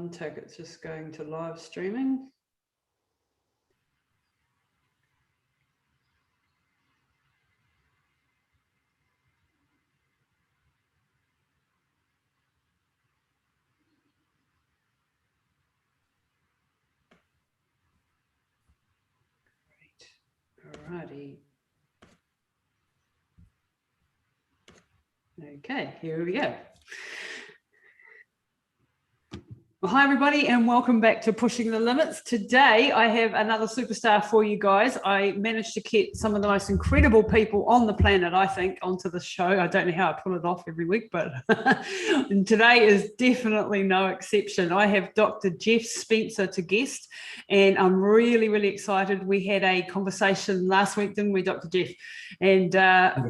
one tick. It's just going to live streaming. Alrighty. Okay, here we go. Well, hi everybody, and welcome back to Pushing the Limits. Today I have another superstar for you guys. I managed to get some of the most incredible people on the planet, I think, onto the show. I don't know how I pull it off every week, but and today is definitely no exception. I have Dr. Jeff Spencer to guest, and I'm really, really excited. We had a conversation last week, didn't we, Dr. Jeff? And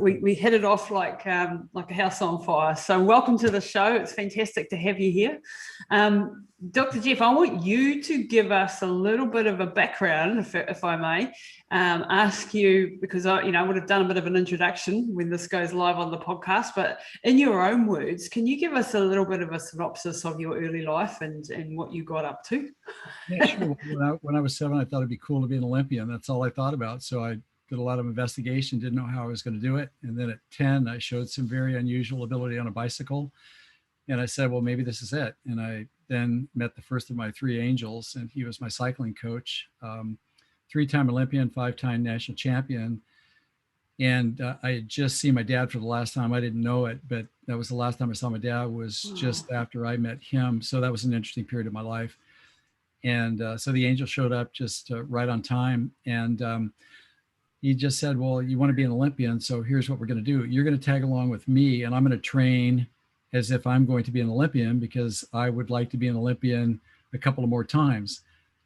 we hit it off like a house on fire. So welcome to the show. It's fantastic to have you here. Dr. Jeff, I want you to give us a little bit of a background, if I may, ask you, because I would have done a bit of an introduction when this goes live on the podcast, but in your own words, can you give us a little bit of a synopsis of your early life and what you got up to? Yeah, sure. When I was 7, I thought it'd be cool to be an Olympian. That's all I thought about. So I did a lot of investigation, didn't know how I was going to do it. And then at 10, I showed some very unusual ability on a bicycle. And I said, well, maybe this is it. And I then met the first of my 3 angels, and he was my cycling coach, 3-time Olympian, 5-time national champion. And I had just seen my dad for the last time. I didn't know it, but that was the last time I saw my dad, was just after I met him. So that was an interesting period of my life. And so the angel showed up just right on time. And he just said, well, you want to be an Olympian, so here's what we're going to do. You're going to tag along with me, and I'm going to train as if I'm going to be an Olympian, because I would like to be an Olympian a couple of more times.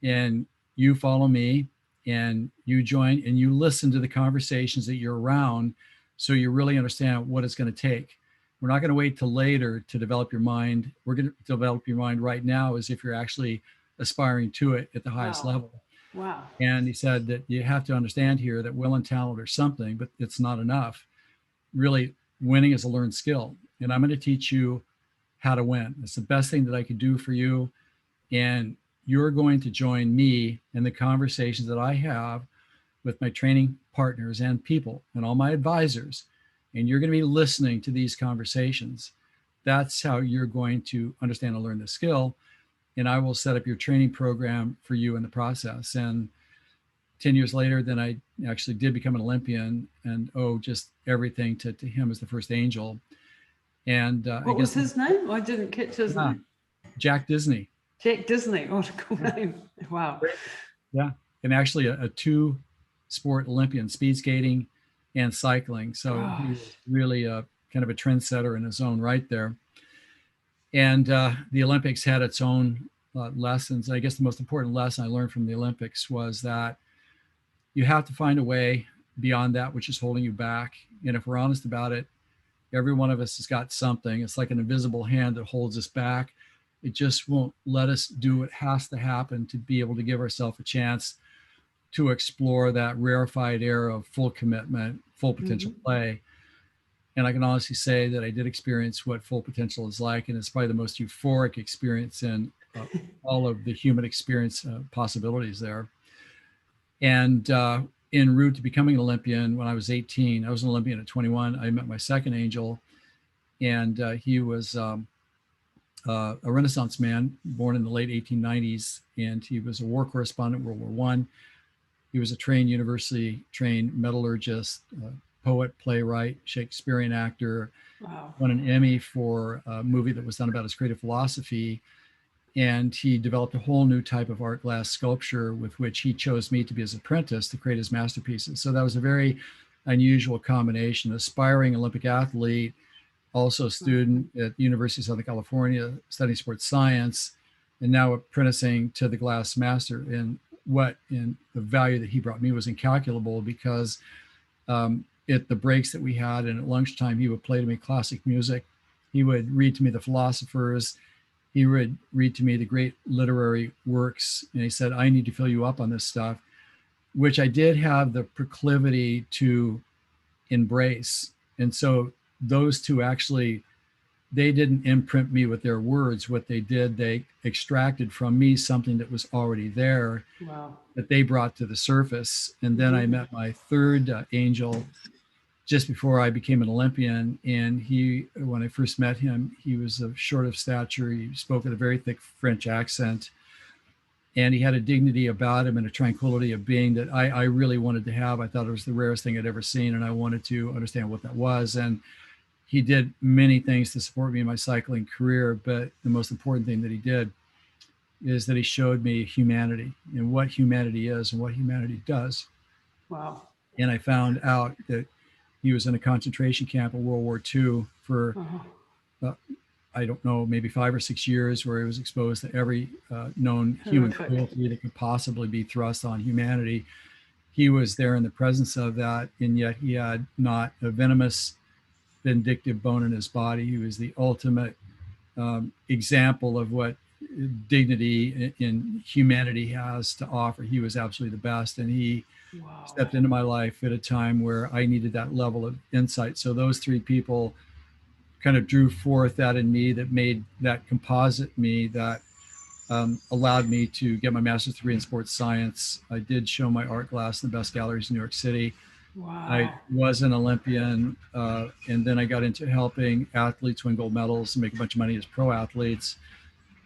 And you follow me, and you join, and you listen to the conversations that you're around, so you really understand what it's going to take. We're not going to wait till later to develop your mind. We're going to develop your mind right now, as if you're actually aspiring to it at the highest level. Wow. And he said that you have to understand here that will and talent are something, but it's not enough. Really, winning is a learned skill. And I'm going to teach you how to win. It's the best thing that I could do for you. And you're going to join me in the conversations that I have with my training partners and people and all my advisors. And you're going to be listening to these conversations. That's how you're going to understand and learn the skill. And I will set up your training program for you in the process. And 10 years later, then I actually did become an Olympian, and just everything to him as the first angel. And what was his name? I didn't catch his name. Jack Disney. Jack Disney. What a cool name. Wow. Yeah. And actually a 2-sport Olympian, speed skating and cycling. So he was really kind of a trendsetter in his own right there. And the Olympics had its own lessons. I guess the most important lesson I learned from the Olympics was that you have to find a way beyond that which is holding you back. And if we're honest about it, every one of us has got something. It's like an invisible hand that holds us back. It just won't let us do what has to happen to be able to give ourselves a chance to explore that rarefied air of full commitment, full potential play. And I can honestly say that I did experience what full potential is like. And it's probably the most euphoric experience in all of the human experience possibilities there. And en route to becoming an Olympian, when I was 18, I was an Olympian at 21. I met my second angel, and he was a Renaissance man born in the late 1890s, and he was a war correspondent, World War I. He was a university-trained metallurgist, poet, playwright, Shakespearean actor. Wow. Won an Emmy for a movie that was done about his creative philosophy. And he developed a whole new type of art glass sculpture with which he chose me to be his apprentice to create his masterpieces. So that was a very unusual combination. Aspiring Olympic athlete, also a student at the University of Southern California studying sports science, and now apprenticing to the glass master. And the value that he brought me was incalculable, because at the breaks that we had and at lunchtime, he would play to me classic music. He would read to me the philosophers. He would read to me the great literary works. And he said, I need to fill you up on this stuff, which I did have the proclivity to embrace. And so those two actually they didn't imprint me with their words. What they did, they extracted from me something that was already there Wow. that they brought to the surface. And then I met my third angel just before I became an Olympian. And he, when I first met him, he was short of stature. He spoke with a very thick French accent. And he had a dignity about him and a tranquility of being that I really wanted to have. I thought it was the rarest thing I'd ever seen. And I wanted to understand what that was. And he did many things to support me in my cycling career. But the most important thing that he did is that he showed me humanity and what humanity is and what humanity does. Wow. And I found out that he was in a concentration camp in World War II for, I don't know, maybe 5 or 6 years, where he was exposed to every known human cruelty that could possibly be thrust on humanity. He was there in the presence of that, and yet he had not a venomous, vindictive bone in his body. He was the ultimate example of what dignity in humanity has to offer. He was absolutely the best, and he stepped into my life at a time where I needed that level of insight. So those three people kind of drew forth that in me, that made that composite me, that allowed me to get my master's degree in sports science. I did show my art glass in the best galleries in New York City. Wow. I was an Olympian, and then I got into helping athletes win gold medals and make a bunch of money as pro athletes.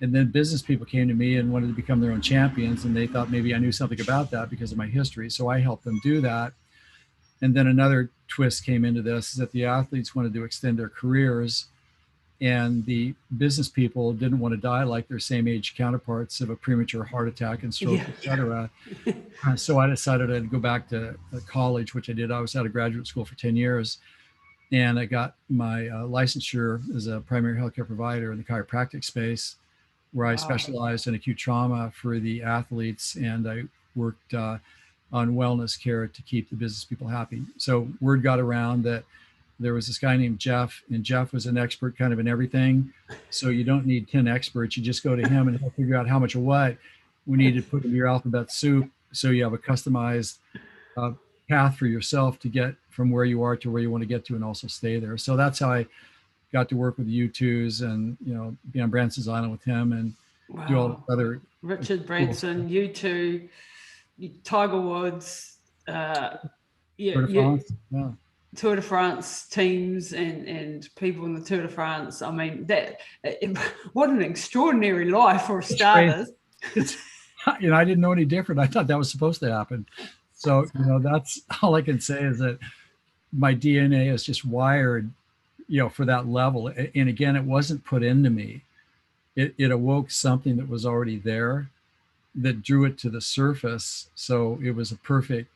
And then business people came to me and wanted to become their own champions, and they thought maybe I knew something about that because of my history. So I helped them do that. And then another twist came into this, is that the athletes wanted to extend their careers, and the business people didn't want to die like their same age counterparts of a premature heart attack and stroke, et cetera. So I decided I'd go back to college, which I did. I was out of graduate school for 10 years. And I got my licensure as a primary healthcare provider in the chiropractic space, where I specialized in acute trauma for the athletes, and I worked on wellness care to keep the business people happy. So word got around that there was this guy named Jeff, and Jeff was an expert kind of in everything. So you don't need 10 experts. You just go to him and he'll figure out how much of what we need to put in your alphabet soup, so you have a customized path for yourself to get from where you are to where you want to get to, and also stay there. So that's how I got to work with the U2s and, be on Branson's Island with him and do all the other. Richard Branson, U2, Tiger Woods, Tour de France teams and people in the Tour de France. I mean, what an extraordinary life for starters. I didn't know any different. I thought that was supposed to happen. So, that's all I can say, is that my DNA is just wired, for that level. And again, it wasn't put into me. It awoke something that was already there that drew it to the surface. So it was a perfect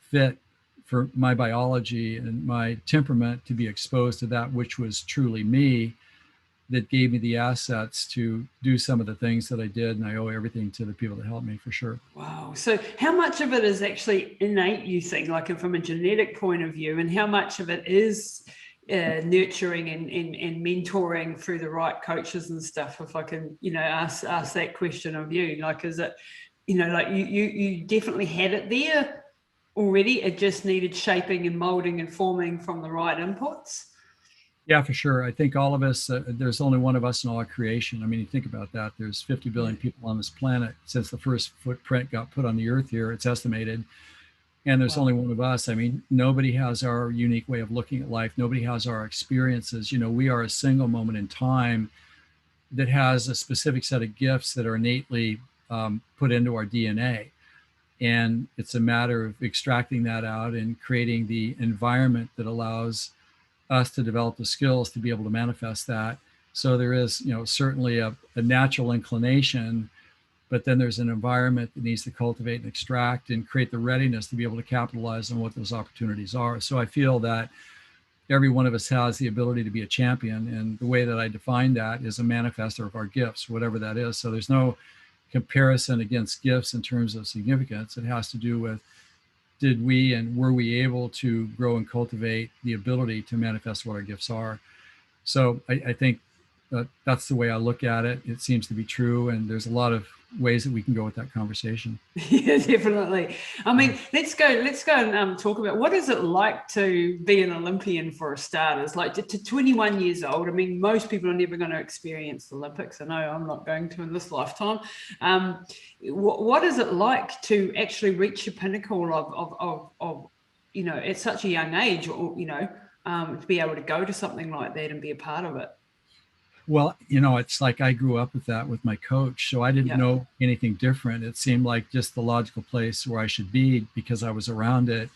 fit for my biology and my temperament to be exposed to that which was truly me, that gave me the assets to do some of the things that I did. And I owe everything to the people that helped me, for sure. Wow. So how much of it is actually innate, you think, like from a genetic point of view, and how much of it is nurturing and mentoring through the right coaches and stuff? If I can, ask that question of you, like, is it, like you definitely had it there already, it just needed shaping and molding and forming from the right inputs? Yeah, for sure. I think all of us, there's only one of us in all of creation. I mean, you think about that. There's 50 billion people on this planet since the first footprint got put on the earth here, it's estimated. And there's only one of us. I mean, nobody has our unique way of looking at life. Nobody has our experiences. We are a single moment in time that has a specific set of gifts that are innately put into our DNA. And it's a matter of extracting that out and creating the environment that allows us to develop the skills to be able to manifest that. So there is, certainly a natural inclination, but then there's an environment that needs to cultivate and extract and create the readiness to be able to capitalize on what those opportunities are. So I feel that every one of us has the ability to be a champion. And the way that I define that is a manifester of our gifts, whatever that is. So there's no comparison against gifts in terms of significance. It has to do with, did we and were we able to grow and cultivate the ability to manifest what our gifts are? So I think that's the way I look at it. It seems to be true, and there's a lot of ways that we can go with that conversation. Yeah, definitely. I mean, let's go and talk about what is it like to be an Olympian for a starters. Like to 21 years old. I mean, most people are never going to experience the Olympics. I know I'm not going to in this lifetime. What is it like to actually reach the pinnacle of at such a young age, or to be able to go to something like that and be a part of it? Well, it's like I grew up with that with my coach, so I didn't know anything different. It seemed like just the logical place where I should be because I was around it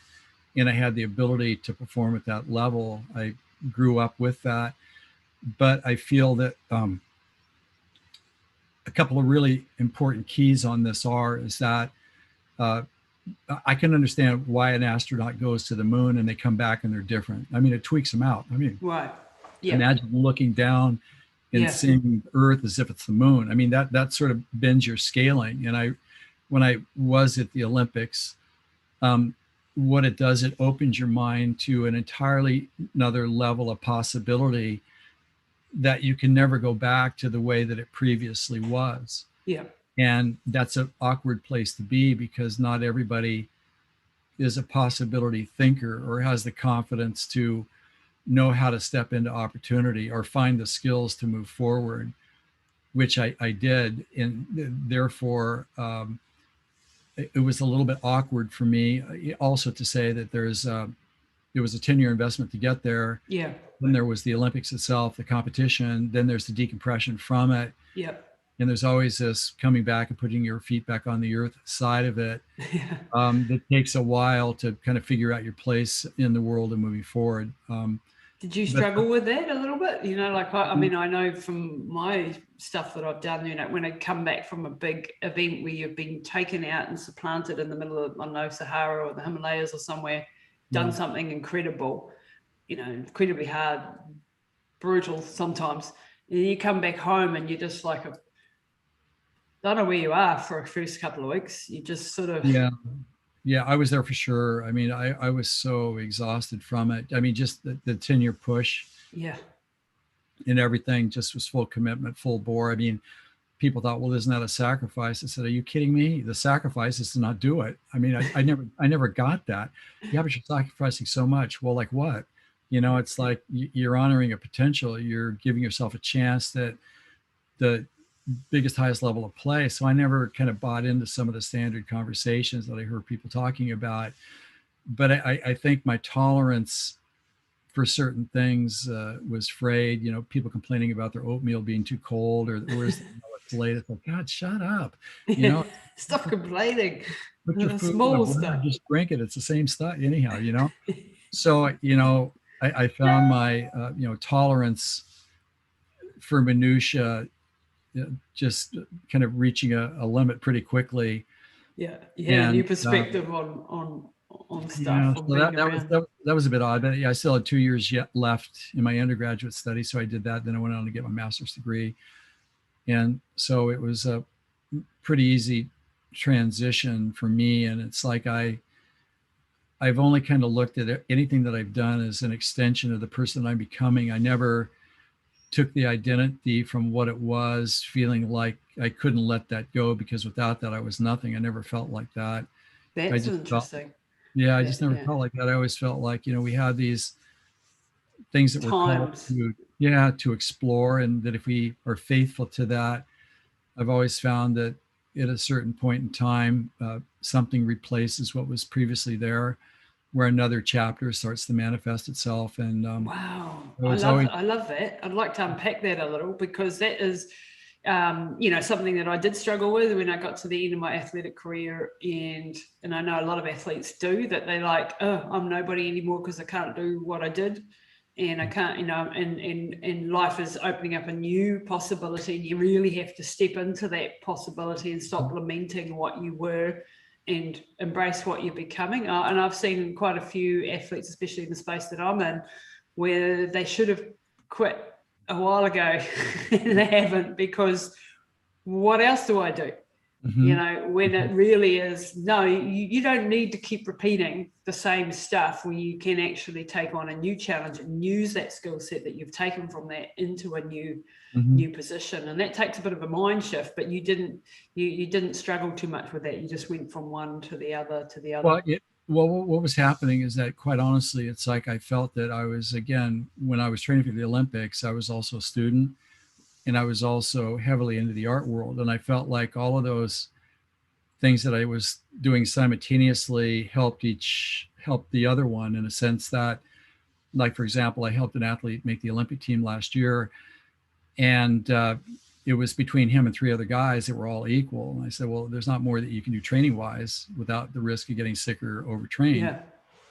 and I had the ability to perform at that level. I grew up with that. But I feel that a couple of really important keys on this is that I can understand why an astronaut goes to the moon and they come back and they're different. I mean, it tweaks them out. I mean, right. Yeah. Imagine looking down and seeing Earth as if it's the moon. I mean, that sort of bends your scaling. And when I was at the Olympics, what it does, it opens your mind to an entirely another level of possibility that you can never go back to the way that it previously was. Yeah. And that's an awkward place to be because not everybody is a possibility thinker or has the confidence to know how to step into opportunity or find the skills to move forward, which I did. And therefore, it was a little bit awkward for me also to say that it was a 10-year investment to get there. Yeah. Then there was the Olympics itself, the competition, then there's the decompression from it. Yep. And there's always this coming back and putting your feet back on the earth side of it. That takes a while to kind of figure out your place in the world and moving forward. Did you struggle with that a little bit? I mean, I know from my stuff that I've done, when I come back from a big event where you've been taken out and supplanted in the middle of, I don't know, Sahara or the Himalayas or somewhere, done something incredible, incredibly hard, brutal sometimes. And you come back home and you're just like, don't know where you are for the first couple of weeks. You just sort of... Yeah, I was there for sure. I mean, I was so exhausted from it. I mean, just the 10-year push. Yeah. And everything just was full commitment, full bore. I mean, people thought, well, isn't that a sacrifice? I said, are you kidding me? The sacrifice is to not do it. I mean, I never got that. Yeah, but you're sacrificing so much. Well, like what? It's like you're honoring a potential. You're giving yourself a chance that the biggest, highest level of play. So I never kind of bought into some of the standard conversations that I heard people talking about. But I think my tolerance for certain things was frayed. People complaining about their oatmeal being too cold or where's it's late. It's like, God, shut up. Stop complaining. Put your food small in a stuff. Just drink it. It's the same stuff anyhow. So I found my tolerance for minutia just kind of reaching a limit pretty quickly. Yeah, you had a new perspective on stuff. So that was a bit odd, but I still had 2 years yet left in my undergraduate study, so I did that. Then I went on to get my master's degree, and so it was a pretty easy transition for me. And it's like I've only kind of looked at anything that I've done as an extension of the person I'm becoming. I never took the identity from what it was, feeling like I couldn't let that go because without that I was nothing. I never felt like that. That's interesting. I just never felt like that. I always felt like, we had these things that were called to explore, and that if we are faithful to that, I've always found that at a certain point in time, something replaces what was previously there, where another chapter starts to manifest itself. And wow, I love that. I'd like to unpack that a little, because that is something that I did struggle with when I got to the end of my athletic career, and I know a lot of athletes do that. They like, oh, I'm nobody anymore because I can't do what I did, and I can't, and life is opening up a new possibility, and you really have to step into that possibility and stop lamenting what you were and embrace what you're becoming. And I've seen quite a few athletes, especially in the space that I'm in, where they should have quit a while ago and they haven't, because what else do I do? You know, when it really is, no, you don't need to keep repeating the same stuff, where you can actually take on a new challenge and use that skill set that you've taken from that into a new position. And that takes a bit of a mind shift, but you didn't struggle too much with that. You just went from one to the other to the other. Well, what was happening is that, quite honestly, it's like I felt that I was, again, when I was training for the Olympics, I was also a student, and I was also heavily into the art world. And I felt like all of those things that I was doing simultaneously helped the other one, in a sense that, like, for example, I helped an athlete make the Olympic team last year, and it was between him and three other guys that were all equal. And I said, well, there's not more that you can do training wise without the risk of getting sick or overtrained. Yeah.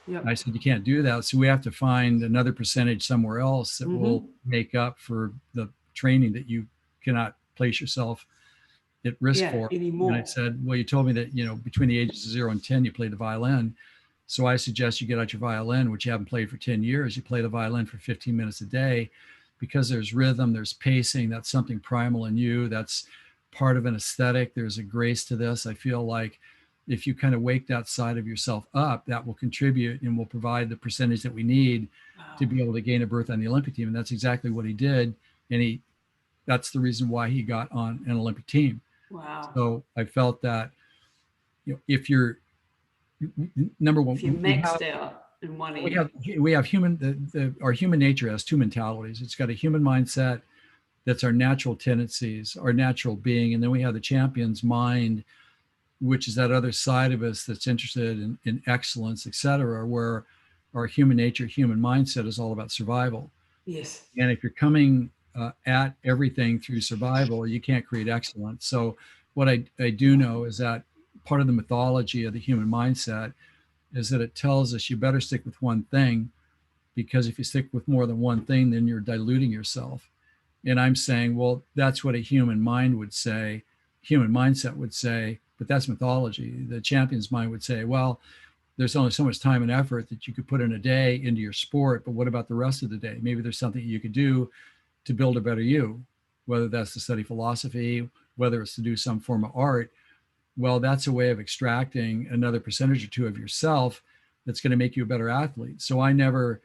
Yep. And I said, you can't do that. So we have to find another percentage somewhere else that will make up for the training that you cannot place yourself at risk for anymore. And I said, well, you told me that, between the ages of 0 and 10, you played the violin. So I suggest you get out your violin, which you haven't played for 10 years. You play the violin for 15 minutes a day, because there's rhythm, there's pacing. That's something primal in you. That's part of an aesthetic. There's a grace to this. I feel like if you kind of wake that side of yourself up, that will contribute and will provide the percentage that we need to be able to gain a berth on the Olympic team. And that's exactly what he did. And that's the reason why he got on an Olympic team. Wow. So I felt that, if you're number one, if you maxed out in one end. We have our human nature has two mentalities. It's got a human mindset that's our natural tendencies, our natural being. And then we have the champion's mind, which is that other side of us that's interested in excellence, et cetera, where our human nature, human mindset is all about survival. Yes. And if you're coming at everything through survival, you can't create excellence. So what I do know is that part of the mythology of the human mindset is that it tells us you better stick with one thing, because if you stick with more than one thing, then you're diluting yourself. And I'm saying, well, that's what a human mind would say, human mindset would say, but that's mythology. The champion's mind would say, well, there's only so much time and effort that you could put in a day into your sport, but what about the rest of the day? Maybe there's something you could do to build a better you, whether that's to study philosophy, whether it's to do some form of art. Well, that's a way of extracting another percentage or two of yourself that's going to make you a better athlete. So I never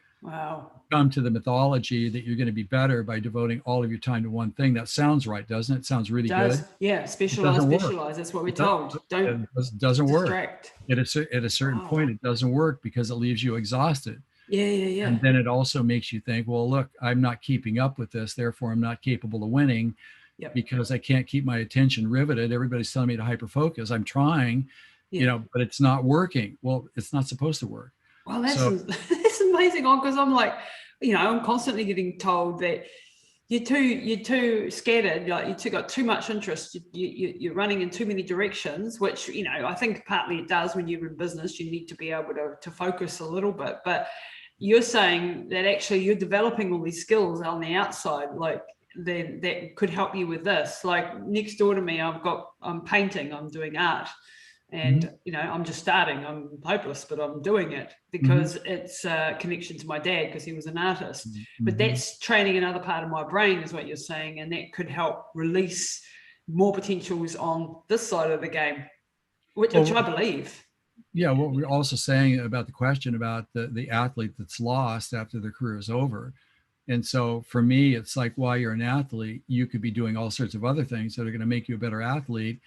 come to the mythology that you're going to be better by devoting all of your time to one thing. That sounds right, doesn't it? It sounds really good. Yeah, specialize. That's what we're told. Don't doesn't distract. Work. At a certain point, it doesn't work because it leaves you exhausted. Yeah. And then it also makes you think, well, look, I'm not keeping up with this. Therefore, I'm not capable of winning. Yep. Because I can't keep my attention riveted. Everybody's telling me to hyper-focus. I'm trying, but it's not working. Well, it's not supposed to work. Well, that's amazing, because I'm like, I'm constantly getting told that you're too scattered. Like got too much interest. You're running in too many directions, which, I think partly it does. When you're in business, you need to be able to focus a little bit. But you're saying that actually you're developing all these skills on the outside, like, then that could help you with this. Like next door to me, I'm painting, I'm doing art, and I'm just starting. I'm hopeless, but I'm doing it because it's a connection to my dad, because he was an artist. But that's training another part of my brain, is what you're saying, and that could help release more potentials on this side of the game, which I believe. Yeah, what we're also saying about the question about the athlete that's lost after their career is over. And so for me, it's like, while you're an athlete, you could be doing all sorts of other things that are going to make you a better athlete,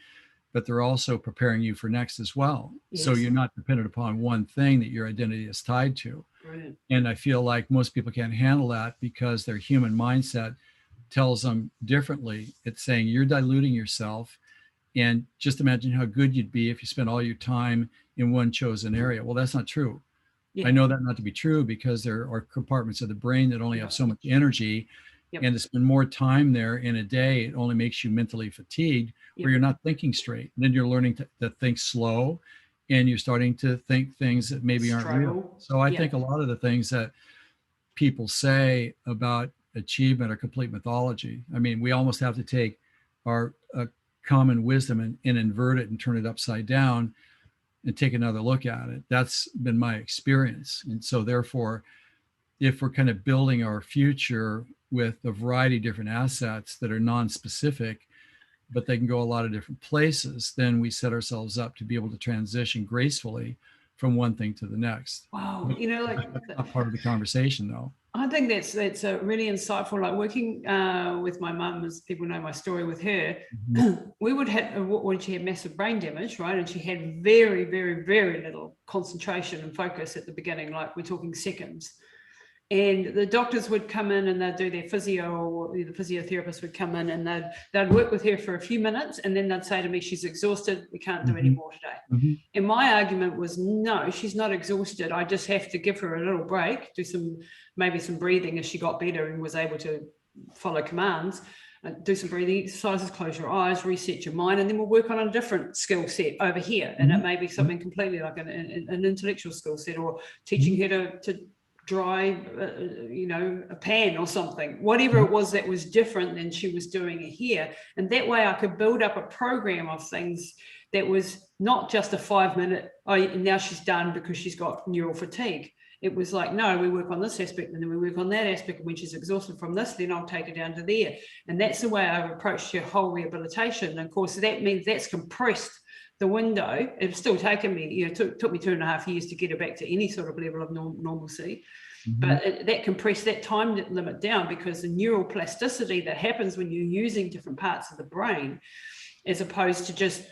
but they're also preparing you for next as well. Yes. So you're not dependent upon one thing that your identity is tied to. Brilliant. And I feel like most people can't handle that because their human mindset tells them differently. It's saying you're diluting yourself. And just imagine how good you'd be if you spent all your time in one chosen area. Well, that's not true. Yeah. I know that not to be true because there are compartments of the brain that only have so much energy. Yep. And to spend more time there in a day, it only makes you mentally fatigued, where you're not thinking straight. And then you're learning to think slow, and you're starting to think things that maybe aren't real. So I think a lot of the things that people say about achievement are complete mythology. I mean, we almost have to take our common wisdom and invert it and turn it upside down and take another look at it. That's been my experience. And so therefore, if we're kind of building our future with a variety of different assets that are non-specific, but they can go a lot of different places. Then we set ourselves up to be able to transition gracefully from one thing to the next. Wow. That's not part of the conversation, though. I think that's a really insightful. Like working with my mum, as people know my story with her, we would have when she had massive brain damage, right? And she had very, very, very little concentration and focus at the beginning. Like we're talking seconds. And the doctors would come in and they'd do their physio, or the physiotherapist would come in and they'd work with her for a few minutes, and then they'd say to me, she's exhausted, we can't do any more today. And my argument was, no, she's not exhausted. I just have to give her a little break, do maybe some breathing as she got better and was able to follow commands. Do some breathing exercises, close your eyes, reset your mind, and then we'll work on a different skill set over here. And it may be something completely like an intellectual skill set, or teaching her to dry, a pan or something, whatever it was that was different than she was doing it here. And that way I could build up a program of things that was not just a 5-minute, now she's done because she's got neural fatigue. It was like, no, we work on this aspect and then we work on that aspect. And when she's exhausted from this, then I'll take her down to there. And that's the way I've approached her whole rehabilitation. And of course, that means that's compressed the window. It's still taken me, it took me 2.5 years to get her back to any sort of level of normalcy. But that compressed that time limit down, because the neural plasticity that happens when you're using different parts of the brain, as opposed to just,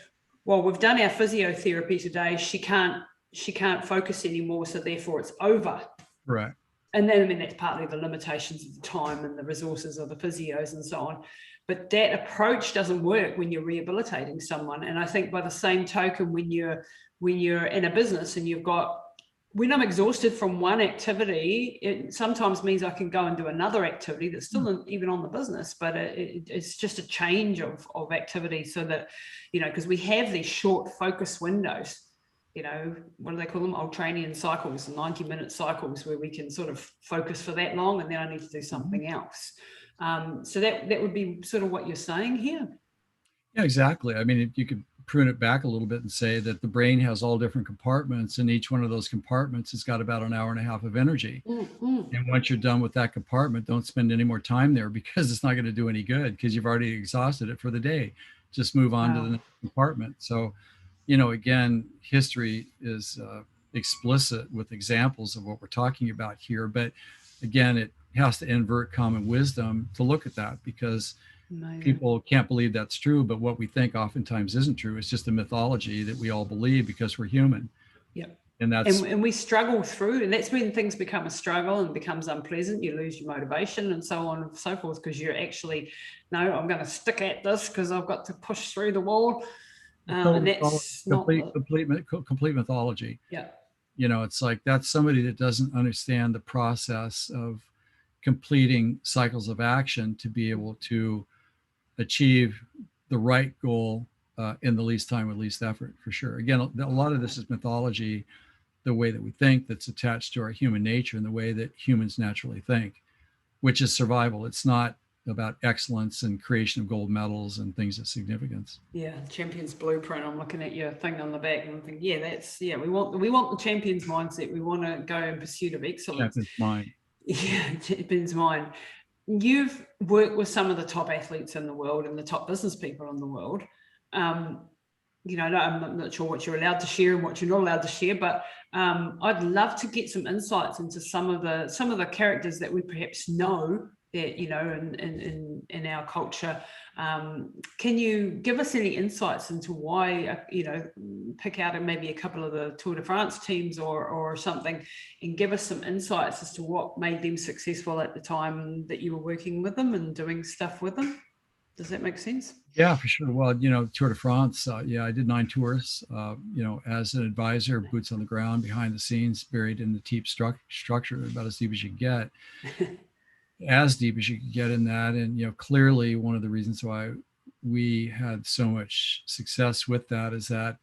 well, we've done our physiotherapy today, she can't focus anymore, so therefore it's over. Right. And then, that's partly the limitations of the time and the resources of the physios and so on. But that approach doesn't work when you're rehabilitating someone. And I think by the same token, when you're in a business and when I'm exhausted from one activity, it sometimes means I can go and do another activity that's still even on the business, but it's just a change of activity, so that, because we have these short focus windows, what do they call them? Ultranian cycles, 90-minute cycles, where we can sort of focus for that long and then I need to do something else. So that would be sort of what you're saying here. Yeah, exactly. I mean, you could prune it back a little bit and say that the brain has all different compartments, and each one of those compartments has got about 1.5 hours of energy. And once you're done with that compartment, don't spend any more time there, because it's not going to do any good, because you've already exhausted it for the day. Just move on to the next compartment. So, again, history is explicit with examples of what we're talking about here. But again, it has to invert common wisdom to look at that, because people can't believe that's true. But what we think oftentimes isn't true. It's just a mythology that we all believe because we're human. Yep. And we struggle through, and that's when things become a struggle and becomes unpleasant. You lose your motivation and so on and so forth, because you're actually, no, I'm going to stick at this because I've got to push through the wall. And that's complete mythology. Yeah. It's like, that's somebody that doesn't understand the process of completing cycles of action to be able to achieve the right goal in the least time with least effort, for sure. Again, a lot of this is mythology, the way that we think, that's attached to our human nature and the way that humans naturally think, which is survival. It's not about excellence and creation of gold medals and things of significance. Yeah, Champions Blueprint. I'm looking at your thing on the back and I'm thinking, we want the champion's mindset. We want to go in pursuit of excellence. Champion's mind. Yeah, champion's mind. You've worked with some of the top athletes in the world and the top business people in the world. I'm not sure what you're allowed to share and what you're not allowed to share, but I'd love to get some insights into some of the characters that we perhaps know that, in our culture. Can you give us any insights into why, pick out maybe a couple of the Tour de France teams or something, and give us some insights as to what made them successful at the time that you were working with them and doing stuff with them? Does that make sense? Yeah, for sure. Well, Tour de France, I did 9 tours, as an advisor, boots on the ground, behind the scenes, buried in the deep structure, about as deep as you can get. As deep as you could get in that. And, clearly one of the reasons why we had so much success with that is that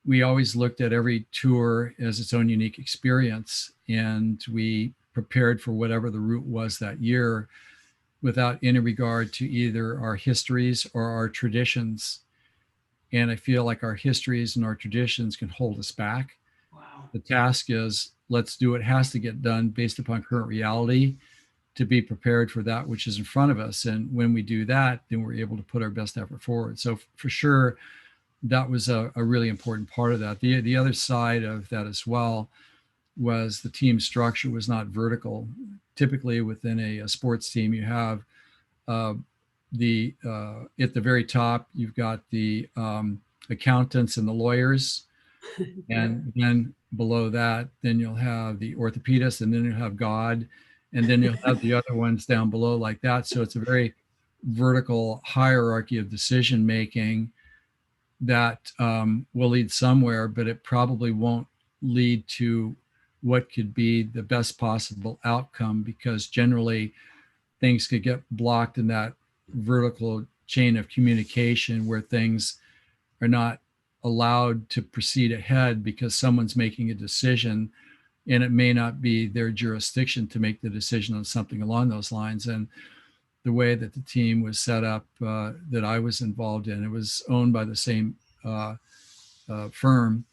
we always looked at every tour as its own unique experience, and we prepared for whatever the route was that year without any regard to either our histories or our traditions. And I feel like our histories and our traditions can hold us back. Wow. The task is, let's do what has to get done based upon current reality to be prepared for that which is in front of us. And when we do that, then we're able to put our best effort forward. So for sure, that was a really important part of that. The other side of that as well was the team structure was not vertical. Typically within a sports team, you have the at the very top, you've got the accountants and the lawyers. And then below that, then you'll have the orthopedist, and then you'll have God, and then you'll have the other ones down below like that. So it's a very vertical hierarchy of decision making that will lead somewhere, but it probably won't lead to what could be the best possible outcome, because generally things could get blocked in that vertical chain of communication where things are not allowed to proceed ahead because someone's making a decision and it may not be their jurisdiction to make the decision on something along those lines. And the way that the team was set up that I was involved in, it was owned by the same firm.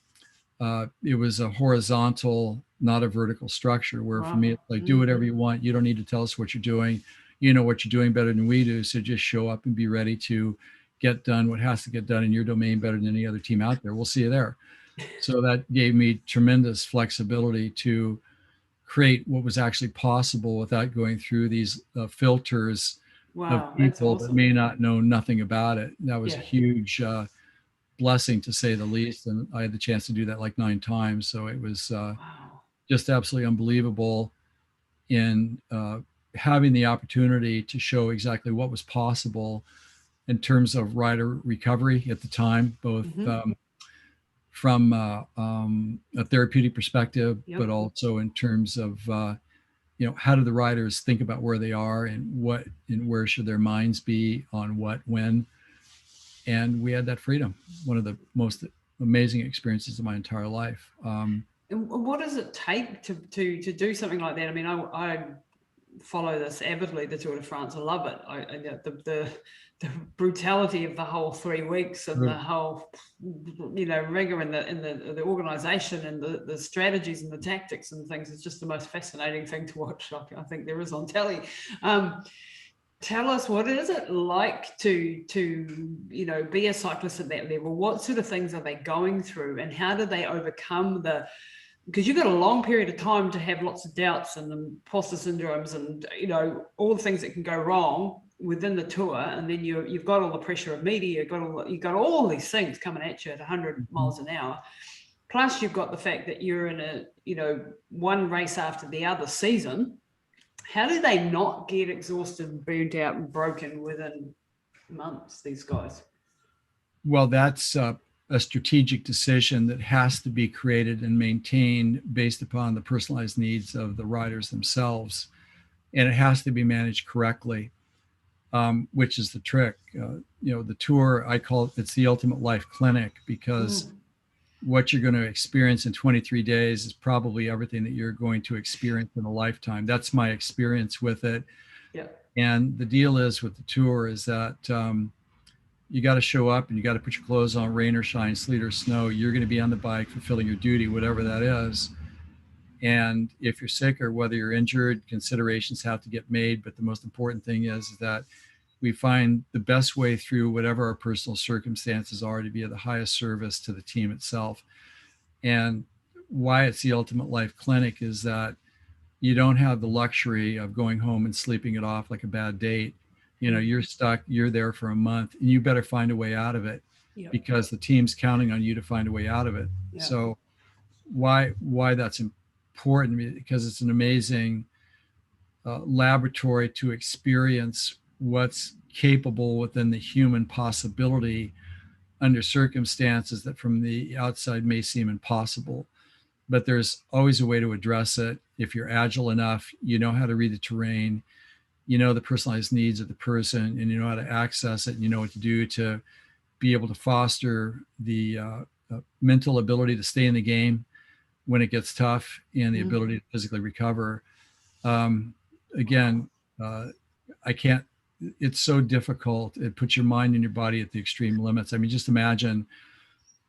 It was a horizontal, not a vertical structure, where for me, it's like, do whatever you want. You don't need to tell us what you're doing. You know what you're doing better than we do. So just show up and be ready to get done what has to get done in your domain better than any other team out there. We'll see you there. So that gave me tremendous flexibility to create what was actually possible without going through these filters of people that may not know nothing about it. That was a huge blessing, to say the least. And I had the chance to do that like 9 times. So it was just absolutely unbelievable in having the opportunity to show exactly what was possible in terms of rider recovery at the time, both from a therapeutic perspective, but also in terms of, how do the riders think about where they are and what and where should their minds be on what, when. And we had that freedom, one of the most amazing experiences of my entire life. And what does it take to do something like that? I mean, I follow this avidly, the Tour de France. I love it. The brutality of the whole 3 weeks and the whole, rigor in the organization and the strategies and the tactics and things is just the most fascinating thing to watch. I think there is on telly. Tell us, what is it like to be a cyclist at that level? What sort of things are they going through, and how do they overcome because you've got a long period of time to have lots of doubts and imposter syndromes and, all the things that can go wrong within the tour. And then you've got all the pressure of media, you've got all these things coming at you at 100 miles an hour. Plus you've got the fact that you're in a, one race after the other season. How do they not get exhausted and burnt out and broken within months, these guys? Well, that's a strategic decision that has to be created and maintained based upon the personalized needs of the riders themselves. And it has to be managed correctly, which is the trick. The tour, I call it's the ultimate life clinic, because what you're going to experience in 23 days is probably everything that you're going to experience in a lifetime. That's my experience with it. Yeah. And the deal is with the tour is that you got to show up and you got to put your clothes on, rain or shine, sleet or snow. You're going to be on the bike fulfilling your duty, whatever that is. And if you're sick or whether you're injured, considerations have to get made. But the most important thing is that we find the best way through whatever our personal circumstances are to be of the highest service to the team itself. And why it's the ultimate life clinic is that you don't have the luxury of going home and sleeping it off like a bad date. You're stuck, you're there for a month, and you better find a way out of it, because the team's counting on you to find a way out of it. So why that's important, because it's an amazing laboratory to experience what's capable within the human possibility under circumstances that from the outside may seem impossible. But there's always a way to address it. If you're agile enough, you know how to read the terrain, the personalized needs of the person, and you know how to access it, and you know what to do to be able to foster the mental ability to stay in the game when it gets tough, and the ability to physically recover. It's so difficult. It puts your mind and your body at the extreme limits. I mean, just imagine,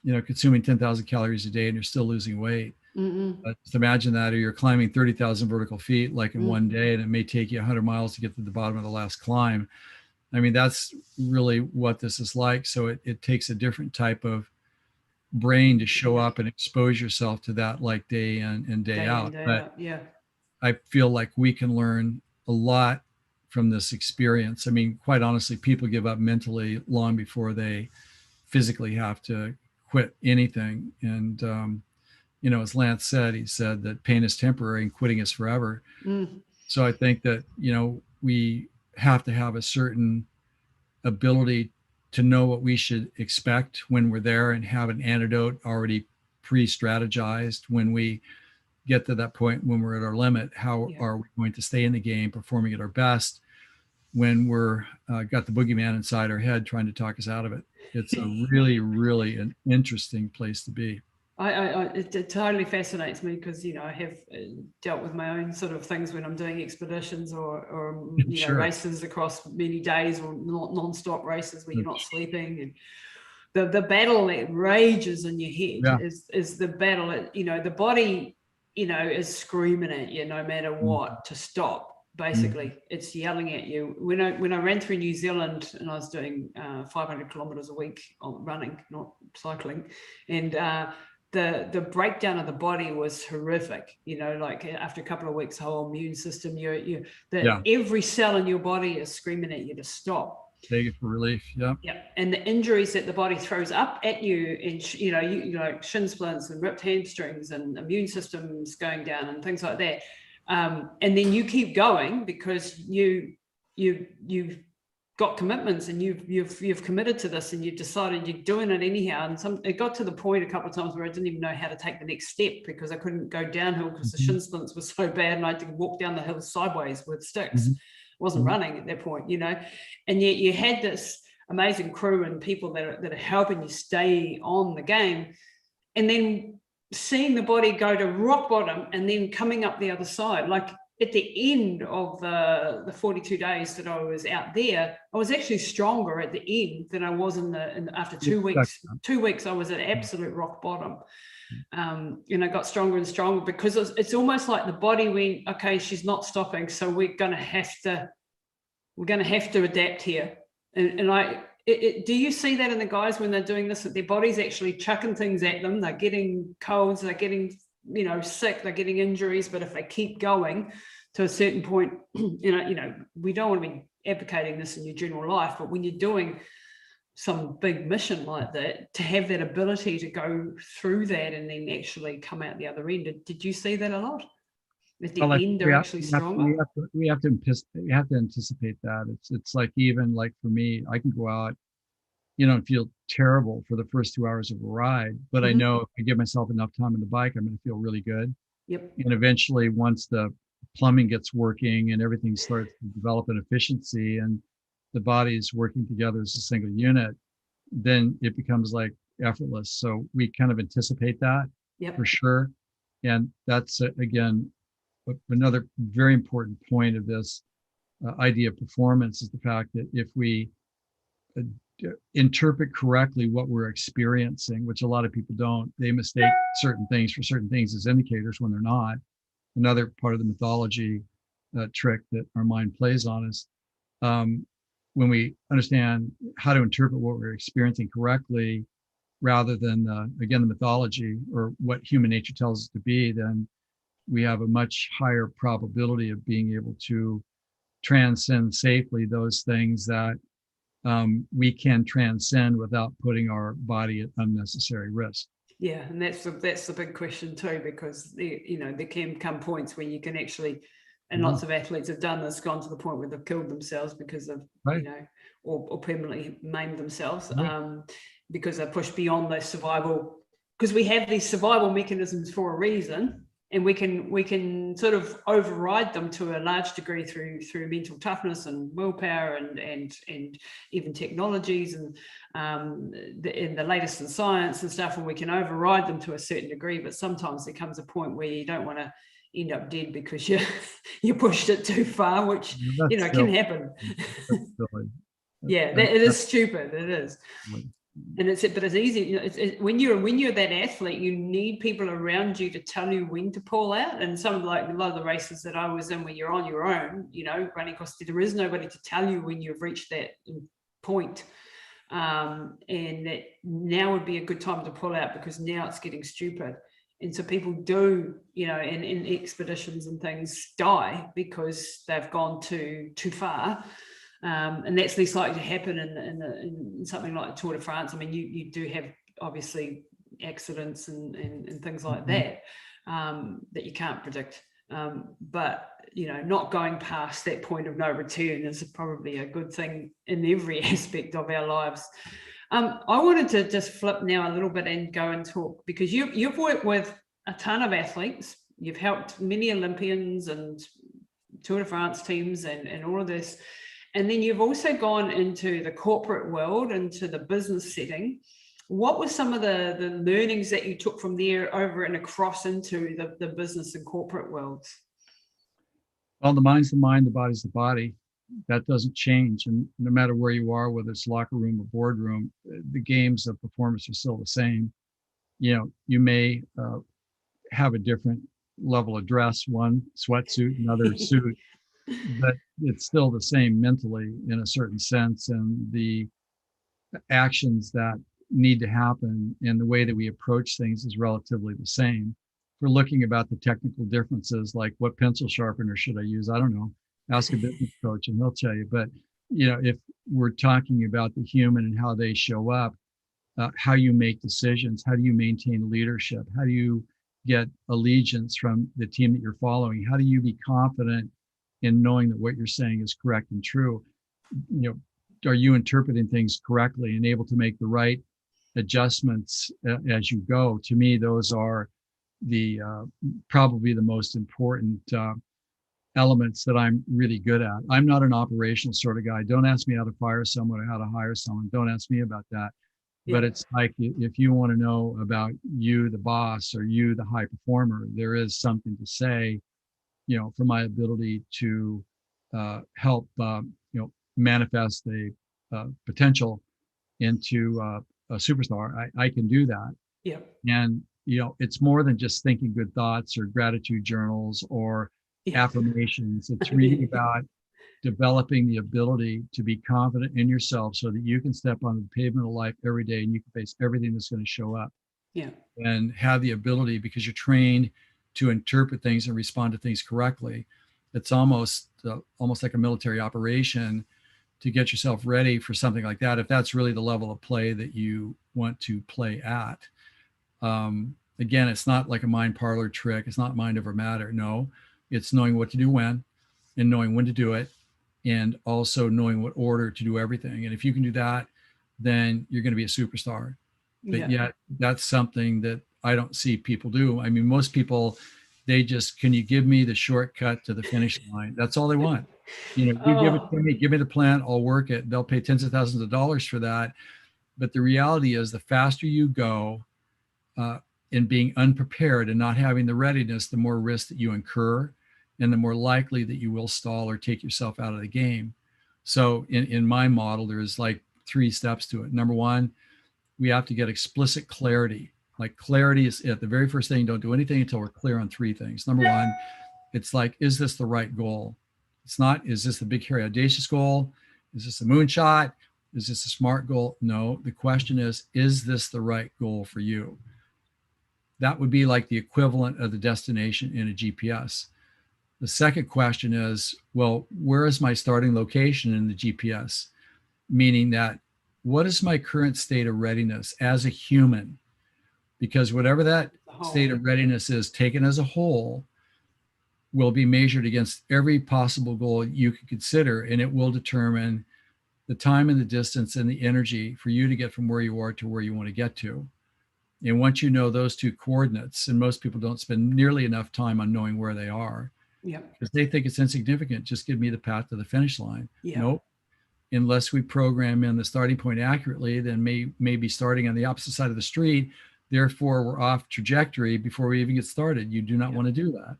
consuming 10,000 calories a day and you're still losing weight. Just imagine that, or you're climbing 30,000 vertical feet like in one day, and it may take you 100 miles to get to the bottom of the last climb. I mean, that's really what this is like. So it takes a different type of brain to show up and expose yourself to that, like day in and day out. But yeah, I feel like we can learn a lot from this experience. I mean, quite honestly, people give up mentally long before they physically have to quit anything. And you know, as Lance said, he said that pain is temporary and quitting is forever. So I think that, you know, we have to have a certain ability to know what we should expect when we're there and have an antidote already pre-strategized when we get to that point when we're at our limit. How are we going to stay in the game, performing at our best when we're got the boogeyman inside our head trying to talk us out of it? It's a really, really an interesting place to be. It totally fascinates me because, you know, I have dealt with my own sort of things when I'm doing expeditions or you know, races across many days or non-stop races where you're not sleeping, and the battle that rages in your head is the battle. You know, the body, you know, is screaming at you no matter what to stop. Basically, it's yelling at you. When I ran through New Zealand and I was doing 500 kilometers a week on running, not cycling, and the breakdown of the body was horrific. You know, like after a couple of weeks, the whole immune system, every cell in your body is screaming at you to stop. Take it for relief. Yeah. And the injuries that the body throws up at you, and you know, shin splints and ripped hamstrings and immune systems going down and things like that. And then you keep going because you've got commitments and you've committed to this and you've decided you're doing it anyhow. And it got to the point a couple of times where I didn't even know how to take the next step because I couldn't go downhill because the shin splints were so bad and I had to walk down the hill sideways with sticks. Wasn't running at that point, you know. And yet you had this amazing crew and people that are helping you stay on the game. And then seeing the body go to rock bottom and then coming up the other side, like at the end of the 42 days that I was out there, I was actually stronger at the end than I was after 2 weeks. 2 weeks I was at absolute rock bottom. And I got stronger and stronger because it's almost like the body went, okay, she's not stopping, so we're gonna have to adapt here. And do you see that in the guys when they're doing this, that their body's actually chucking things at them? They're getting colds, they're getting, you know, sick, they're getting injuries, but if they keep going to a certain point, you know, we don't want to be advocating this in your general life, but when you're doing some big mission like that, to have that ability to go through that and then actually come out the other end. Did you see that a lot? At the end, they're actually stronger. We have to anticipate that. It's like, even like for me, I can go out, you know, and feel terrible for the first 2 hours of a ride, but I know if I give myself enough time on the bike, I'm going to feel really good. And eventually, once the plumbing gets working and everything starts to develop an efficiency and the body is working together as a single unit, then it becomes like effortless. So we kind of anticipate that for sure. And that's, again, another very important point of this idea of performance is the fact that if we interpret correctly what we're experiencing, which a lot of people don't, they mistake certain things for certain things as indicators when they're not. Another part of the mythology trick that our mind plays on is when we understand how to interpret what we're experiencing correctly, rather than the mythology or what human nature tells us to be, then we have a much higher probability of being able to transcend safely those things that we can transcend without putting our body at unnecessary risk. Yeah, and that's the big question too, because there can come points where you can actually, and lots of athletes have done this, gone to the point where they've killed themselves because of or permanently maimed themselves because they pushed beyond their survival. Because we have these survival mechanisms for a reason, and we can sort of override them to a large degree through mental toughness and willpower and even technologies and the latest in science and stuff, and we can override them to a certain degree. But sometimes there comes a point where you don't want to end up dead because you pushed it too far, which can happen. That's silly. It is stupid. It is. And it's easy. You know, when you're that athlete, you need people around you to tell you when to pull out. And some like a lot of the races that I was in, where you're on your own, you know, running across, there is nobody to tell you when you've reached that point. And that now would be a good time to pull out, because now it's getting stupid. And so people do, you know, in expeditions and things, die because they've gone too far. And that's less likely to happen in something like the Tour de France. I mean, you do have obviously accidents and things like that that you can't predict. But, you know, not going past that point of no return is probably a good thing in every aspect of our lives. I wanted to just flip now a little bit and go and talk, because you've worked with a ton of athletes. You've helped many Olympians and Tour de France teams and all of this. And then you've also gone into the corporate world, into the business setting. What were some of the learnings that you took from there over and across into the business and corporate worlds? Well, the mind's the mind, the body's the body. That doesn't change. And no matter where you are, whether it's locker room or boardroom, the games of performance are still the same. You know, you may have a different level of dress, one sweatsuit, another suit, but it's still the same mentally in a certain sense. And the actions that need to happen and the way that we approach things is relatively the same. If we're looking about the technical differences, like what pencil sharpener should I use? I don't know. Ask a business coach and he'll tell you. But, you know, if we're talking about the human and how they show up, how you make decisions, how do you maintain leadership? How do you get allegiance from the team that you're following? How do you be confident in knowing that what you're saying is correct and true? You know, are you interpreting things correctly and able to make the right adjustments as you go? To me, those are the probably the most important elements that I'm really good at. I'm not an operational sort of guy. Don't ask me how to fire someone or how to hire someone. Don't ask me about that. Yeah. But it's like, if you want to know about you, the boss, or you, the high performer, there is something to say, you know, for my ability to help, you know, manifest a potential into a superstar. I can do that. Yeah. And, you know, it's more than just thinking good thoughts or gratitude journals or affirmations. It's really about developing the ability to be confident in yourself so that you can step on the pavement of life every day and you can face everything that's going to show up. Yeah. And have the ability, because you're trained to interpret things and respond to things correctly. It's almost like a military operation to get yourself ready for something like that, if that's really the level of play that you want to play at. Again, it's not like a mind parlor trick. It's not mind over matter. No, it's knowing what to do when, and knowing when to do it, and also knowing what order to do everything. And if you can do that, then you're going to be a superstar. But yet that's something that I don't see people do. I mean, most people, they just, can you give me the shortcut to the finish line? That's all they want. You know, you give it to me, give me the plan, I'll work it. They'll pay tens of thousands of dollars for that. But the reality is, the faster you go in being unprepared and not having the readiness, the more risk that you incur, and the more likely that you will stall or take yourself out of the game. So in my model, there's like 3 steps to it. Number one, we have to get explicit clarity. Like, clarity is at the very first thing. Don't do anything until we're clear on 3 things. Number one, it's like, is this the right goal? It's not, is this the big, hairy, audacious goal? Is this a moonshot? Is this a smart goal? No, the question is this the right goal for you? That would be like the equivalent of the destination in a GPS. The second question is, well, where is my starting location in the GPS? Meaning that, what is my current state of readiness as a human? Because whatever that state of readiness is, taken as a whole, will be measured against every possible goal you could consider, and it will determine the time and the distance and the energy for you to get from where you are to where you want to get to. And once you know those 2 coordinates, and most people don't spend nearly enough time on knowing where they are, because they think it's insignificant, just give me the path to the finish line. Nope. Unless we program in the starting point accurately, then may be starting on the opposite side of the street. Therefore, we're off trajectory before we even get started. You do not want to do that.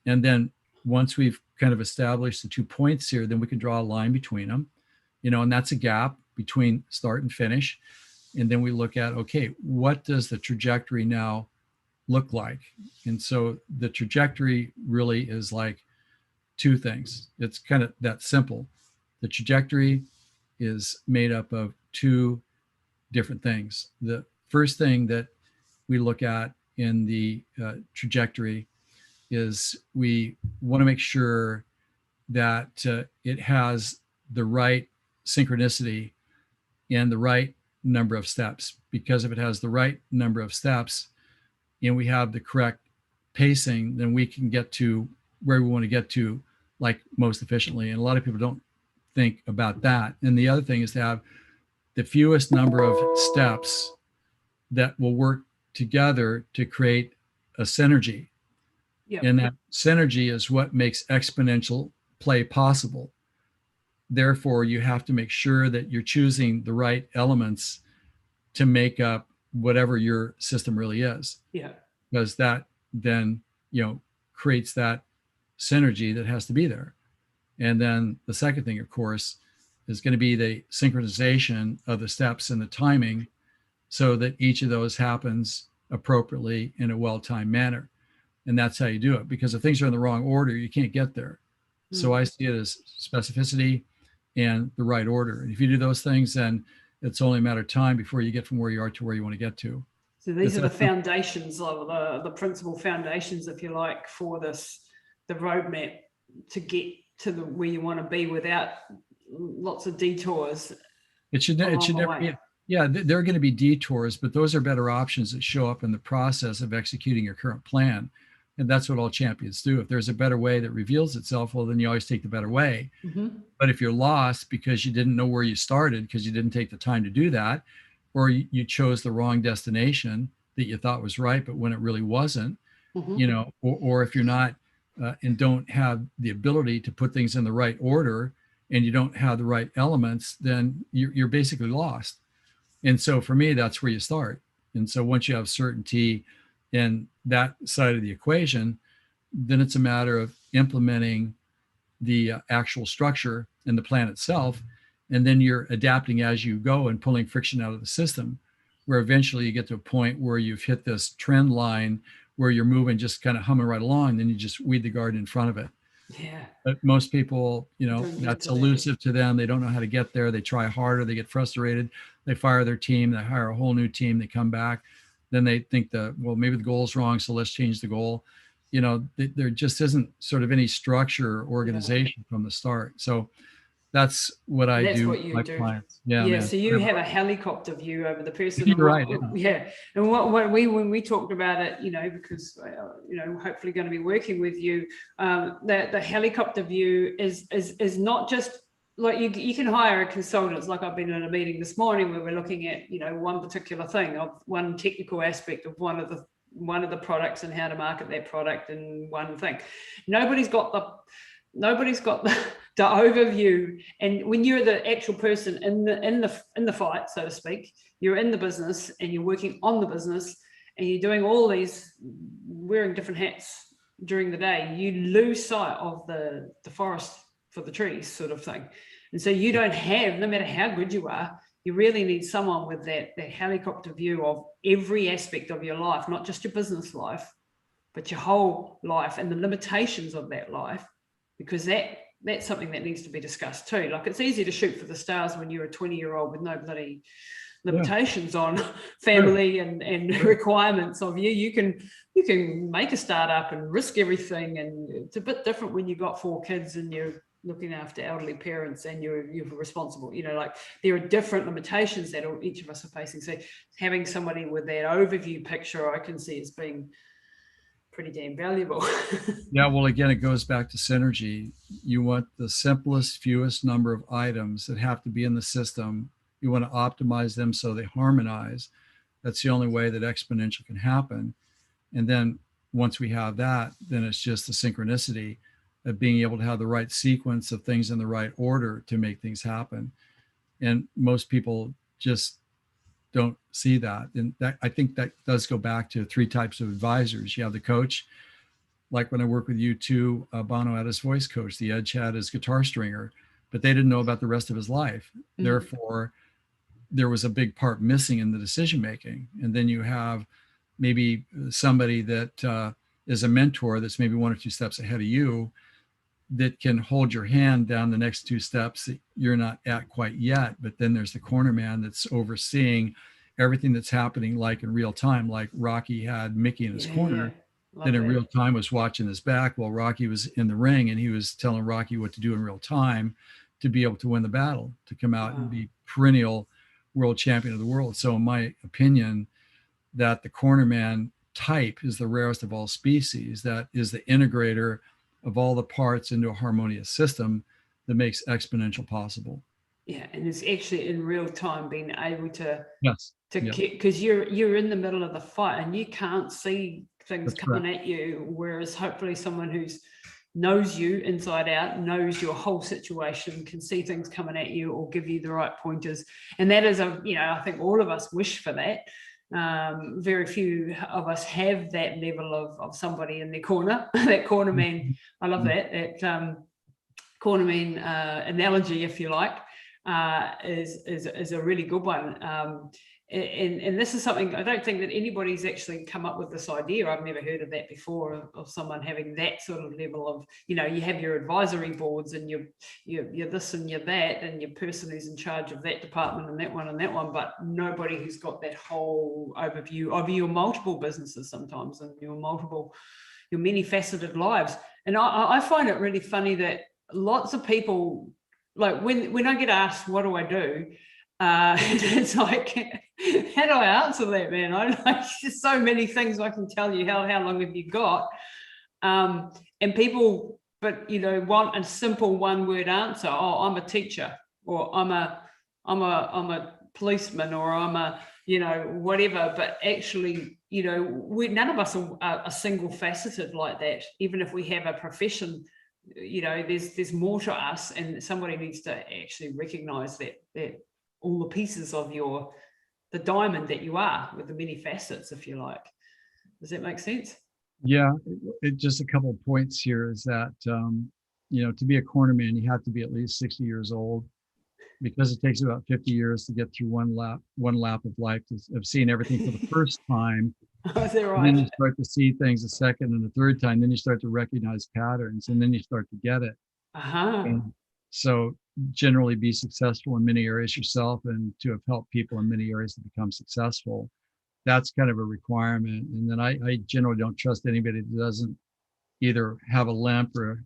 And then once we've kind of established the 2 points here, then we can draw a line between them, you know, and that's a gap between start and finish. And then we look at, okay, what does the trajectory now look like? And so the trajectory really is like two things. It's kind of that simple. The trajectory is made up of two different things. The first thing that we look at in the trajectory is we want to make sure that it has the right synchronicity and the right number of steps. Because if it has the right number of steps and we have the correct pacing, then we can get to where we want to get to like most efficiently. And a lot of people don't think about that. And the other thing is to have the fewest number of steps that will work together to create a synergy. Yep. And that synergy is what makes exponential play possible. Therefore, you have to make sure that you're choosing the right elements to make up whatever your system really is. Yeah. Because that then, creates that synergy that has to be there. And then the second thing, of course, is going to be the synchronization of the steps and the timing so that each of those happens appropriately in a well-timed manner. And that's how you do it. Because if things are in the wrong order, you can't get there. Mm-hmm. So I see it as specificity and the right order. And if you do those things, then it's only a matter of time before you get from where you are to where you want to get to. So these are the foundations of the principal foundations, if you like, for the roadmap to get to where you want to be without lots of detours. It should never be. Yeah, there are going to be detours, but those are better options that show up in the process of executing your current plan. And that's what all champions do. If there's a better way that reveals itself, well, then you always take the better way. Mm-hmm. But if you're lost because you didn't know where you started, because you didn't take the time to do that, or you chose the wrong destination that you thought was right, but when it really wasn't, mm-hmm. Or if you're not and don't have the ability to put things in the right order and you don't have the right elements, then you're basically lost. And so for me, that's where you start. And so once you have certainty in that side of the equation, then it's a matter of implementing the actual structure and the plan itself. And then you're adapting as you go and pulling friction out of the system, where eventually you get to a point where you've hit this trend line where you're moving, just kind of humming right along. Then you just weed the garden in front of it. Yeah. But most people, that's elusive to them. They don't know how to get there. They try harder. They get frustrated. They fire their team. They hire a whole new team. They come back. Then they think maybe the goal's wrong, so let's change the goal. There just isn't sort of any structure or organization from the start. So that's what I do with my clients. Yeah. Man. So you have a helicopter view over the person. You're right. Yeah. And when we talked about it, because hopefully going to be working with you, the helicopter view is not just like you can hire a consultant. It's like I've been in a meeting this morning where we're looking at one particular thing, of one technical aspect of one of the products and how to market that product and one thing. Nobody's got the overview. And when you're the actual person in the fight, so to speak, you're in the business and you're working on the business and you're doing all these, wearing different hats during the day, you lose sight of the forest for the trees sort of thing. And so you don't have, no matter how good you are, you really need someone with that helicopter view of every aspect of your life, not just your business life, but your whole life and the limitations of that life, because that's something that needs to be discussed too. Like, it's easy to shoot for the stars when you're a 20-year-old with no bloody limitations on family and requirements of you. You can make a startup and risk everything, and it's a bit different when you've got 4 kids and you're looking after elderly parents and you're responsible. Like, there are different limitations that each of us are facing. So having somebody with that overview picture, I can see as being pretty damn valuable. Yeah, well, again, it goes back to synergy. You want the simplest, fewest number of items that have to be in the system. You want to optimize them so they harmonize. That's the only way that exponential can happen. And then once we have that, then it's just the synchronicity of being able to have the right sequence of things in the right order to make things happen. And most people just don't see that. And that, I think that does go back to 3 types of advisors. You have the coach, like when I work with you too, Bono had his voice coach, the Edge had his guitar stringer, but they didn't know about the rest of his life. Mm-hmm. Therefore, there was a big part missing in the decision making. And then you have maybe somebody that is a mentor that's maybe one or two steps ahead of you, that can hold your hand down the next two steps that you're not at quite yet. But then there's the corner man that's overseeing everything that's happening, like in real time, like Rocky had Mickey in his corner. Then in real time was watching his back while Rocky was in the ring, and he was telling Rocky what to do in real time to be able to win the battle, to come out and be perennial world champion of the world. So in my opinion, that the cornerman type is the rarest of all species. That is the integrator of all the parts into a harmonious system that makes exponential possible. Yeah, and it's actually in real time being able to yes. Because you're in the middle of the fight and you can't see things coming at you, whereas hopefully someone who's knows you inside out, knows your whole situation, can see things coming at you or give you the right pointers. And that is I think all of us wish for that. Very few of us have that level of somebody in their corner. That corner man, I love that corner man analogy, if you like, is a really good one. And this is something I don't think that anybody's actually come up with this idea. I've never heard of that before, of someone having that sort of level of, you have your advisory boards and you're this and you're that, and your person who's in charge of that department and that one, but nobody who's got that whole overview of your multiple businesses sometimes and your many faceted lives. And I find it really funny that lots of people, like when I get asked, what do I do? It's like, how do I answer that, man? There's so many things I can tell you. How long have you got? And people, want a simple one-word answer. Oh, I'm a teacher, or I'm a policeman, or I'm a whatever. But actually, none of us are single-faceted like that. Even if we have a profession, there's more to us, and somebody needs to actually recognize that all the pieces of the diamond that you are, with the many facets, if you like. Does that make sense? Yeah, just a couple of points here is that, to be a cornerman, you have to be at least 60 years old, because it takes about 50 years to get through one lap of life of seeing everything for the first time. Is that right? And then you start to see things a second and a third time. Then you start to recognize patterns, and then you start to get it. And so generally be successful in many areas yourself, and to have helped people in many areas to become successful. That's kind of a requirement. And then I generally don't trust anybody that doesn't either have a limp or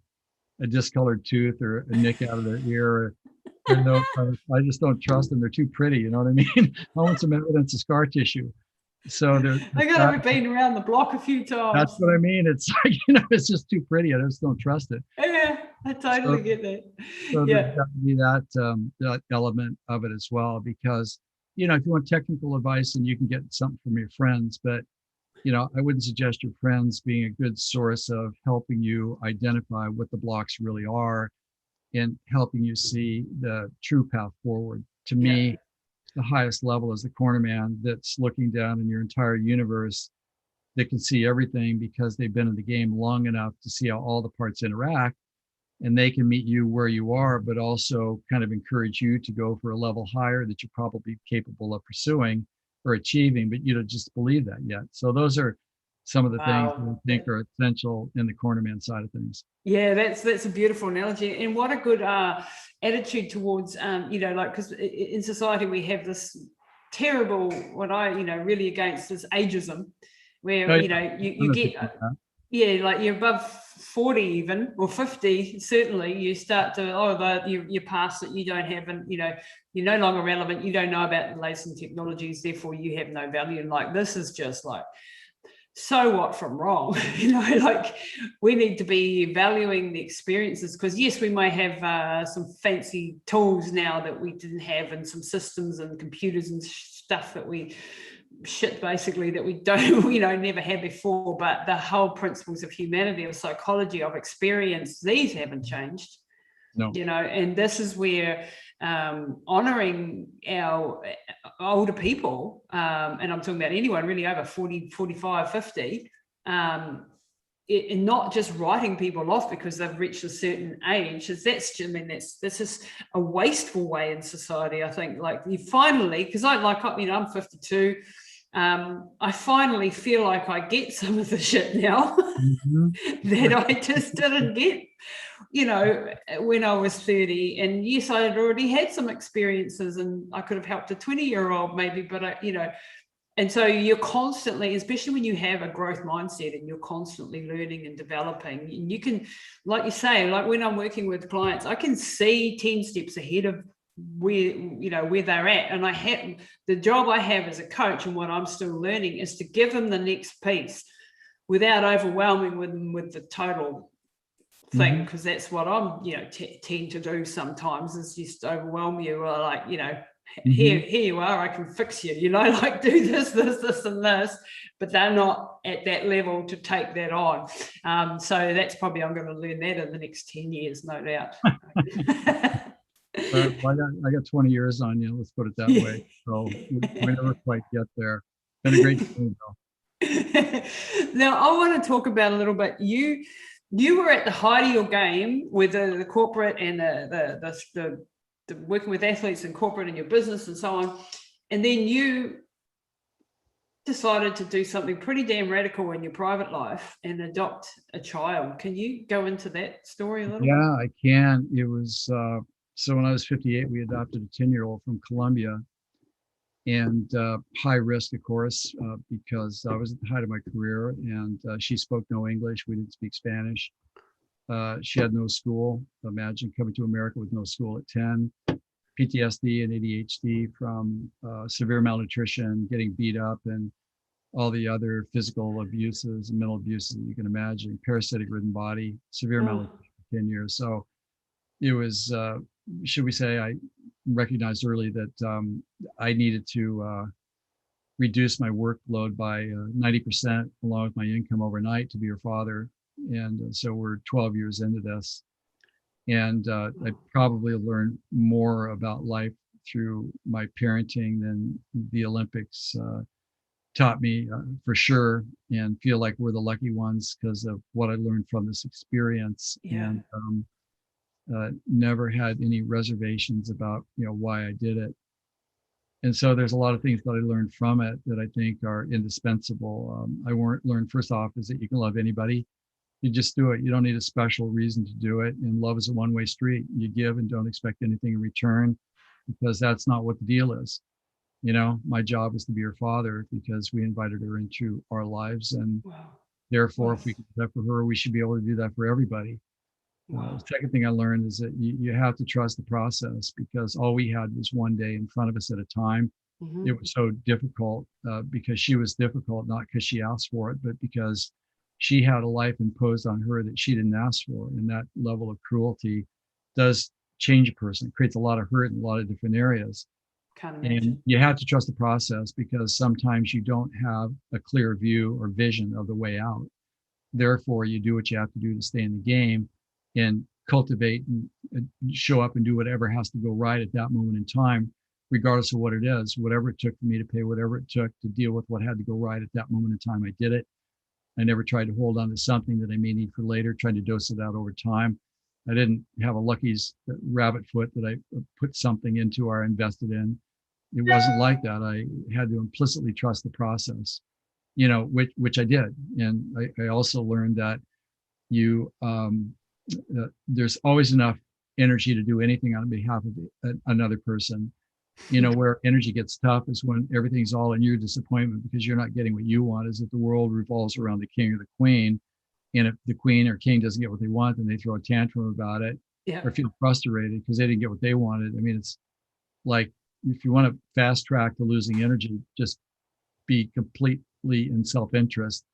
a discolored tooth or a nick out of their ear. I just don't trust them. They're too pretty. You know what I mean? I want some evidence of scar tissue. So I gotta be been around the block a few times. That's what I mean. It's like, it's just too pretty. I just don't trust it. Yeah, I totally get that. So there's got to be that element of it as well, because, if you want technical advice, and you can get something from your friends, but, I wouldn't suggest your friends being a good source of helping you identify what the blocks really are and helping you see the true path forward. To me, the highest level is the cornerman that's looking down in your entire universe, that can see everything because they've been in the game long enough to see how all the parts interact, and they can meet you where you are, but also kind of encourage you to go for a level higher that you're probably capable of pursuing or achieving, but you don't just believe that yet. So those are some of the things that I think are essential in the cornerman side of things. Yeah, that's a beautiful analogy, and what a good attitude towards because in society we have this terrible, what I really against is ageism, where you get like you're above 40 even, or 50 certainly, you start to you're past it, you don't have, and you're no longer relevant, you don't know about the latest technologies, therefore you have no value. And like, this is just like, so what from wrong? Like, we need to be valuing the experiences, because yes, we may have some fancy tools now that we didn't have, and some systems and computers and stuff that we basically that we don't never had before, but the whole principles of humanity, of psychology, of experience, these haven't changed. No. And this is where honoring our older people, and I'm talking about anyone really over 40, 45, 50, and not just writing people off because they've reached a certain age. That's just a wasteful way in society. I think, like, you finally, because I'm 52. I finally feel like I get some of the shit now that I just didn't get, when I was 30. And yes, I had already had some experiences, and I could have helped a 20-year-old maybe, but and so you're constantly, especially when you have a growth mindset and you're constantly learning and developing, and you can, like you say, like when I'm working with clients, I can see 10 steps ahead of where they're at. And the job I have as a coach, and what I'm still learning, is to give them the next piece without overwhelming them with the total thing, because that's what I'm, tend to do sometimes, is just overwhelm you, or like, here you are, I can fix you, like do this, and this, but they're not at that level to take that on. So that's probably, I'm going to learn that in the next 10 years, no doubt. Well, I got 20 years on you, let's put it that way. So we never quite get there. Been a great thing, though. Now, I want to talk about a little bit. You were at the height of your game with the corporate and the working with athletes and corporate and your business and so on. And then you decided to do something pretty damn radical in your private life and adopt a child. Can you go into that story a little bit? Yeah, I can. It was, so when I was 58, we adopted a 10-year-old from Colombia, and high risk, of course, because I was at the height of my career, and she spoke no English. We didn't speak Spanish. She had no school. Imagine coming to America with no school at 10, PTSD and ADHD from severe malnutrition, getting beat up, and all the other physical abuses and mental abuses that you can imagine, parasitic ridden body, severe malnutrition for 10 years. So it was, should we say, I recognized early that I needed to reduce my workload by 90% along with my income overnight to be her father. And so we're 12 years into this. And I probably learned more about life through my parenting than the Olympics taught me, for sure, and feel like we're the lucky ones because of what I learned from this experience. Yeah. And never had any reservations about, why I did it. And so there's a lot of things that I learned from it that I think are indispensable. I learned first off is that you can love anybody. You just do it. You don't need a special reason to do it. And love is a one-way street. You give and don't expect anything in return, because that's not what the deal is. My job is to be her father because we invited her into our lives. And therefore, if we can do that for her, we should be able to do that for everybody. The second thing I learned is that you have to trust the process, because all we had was one day in front of us at a time. It was so difficult because she was difficult, not because she asked for it, but because she had a life imposed on her that she didn't ask for. And that level of cruelty does change a person. It creates a lot of hurt in a lot of different areas. And you have to trust the process, because sometimes you don't have a clear view or vision of the way out. Therefore, you do what you have to do to stay in the game and cultivate and show up and do whatever has to go right at that moment in time, regardless of what it is. Whatever it took for me to pay, whatever it took to deal with what had to go right at that moment in time, I did it. I never tried to hold on to something that I may need for later, trying to dose it out over time. I didn't have a Lucky's rabbit foot that I put something into or invested in. It wasn't like that. I had to implicitly trust the process, which I did. And I also learned that there's always enough energy to do anything on behalf of another person. Where energy gets tough is when everything's all in your disappointment because you're not getting what you want, is that the world revolves around the king or the queen. And if the queen or king doesn't get what they want, then they throw a tantrum about it or feel frustrated because they didn't get what they wanted. I mean, it's like, if you want to fast track to losing energy, just be completely in self-interest.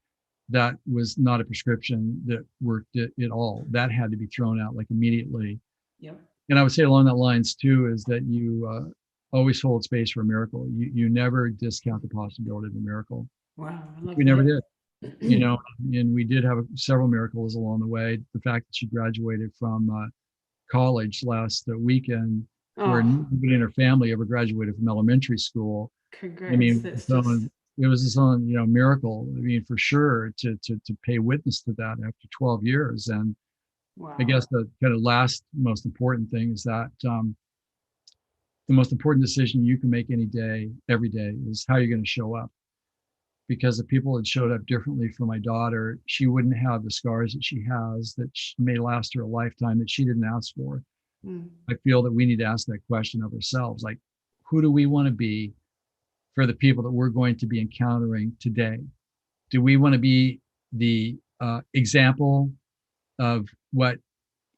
That was not a prescription that worked at all. That had to be thrown out like immediately. And I would say along that lines too, is that you always hold space for a miracle. You never discount the possibility of a miracle. Wow. We never did. And we did have several miracles along the way. The fact that she graduated from college last weekend, where nobody in her family ever graduated from elementary school. Congrats. I mean, it was its own, miracle. I mean, for sure, to pay witness to that after 12 years. And Wow. I guess the kind of last most important thing is that the most important decision you can make any day, every day, is how you're going to show up. Because if people had showed up differently for my daughter, she wouldn't have the scars that she has that may last her a lifetime that she didn't ask for. I feel that we need to ask that question of ourselves, like, who do we want to be for the people that we're going to be encountering today? Do we want to be the example of what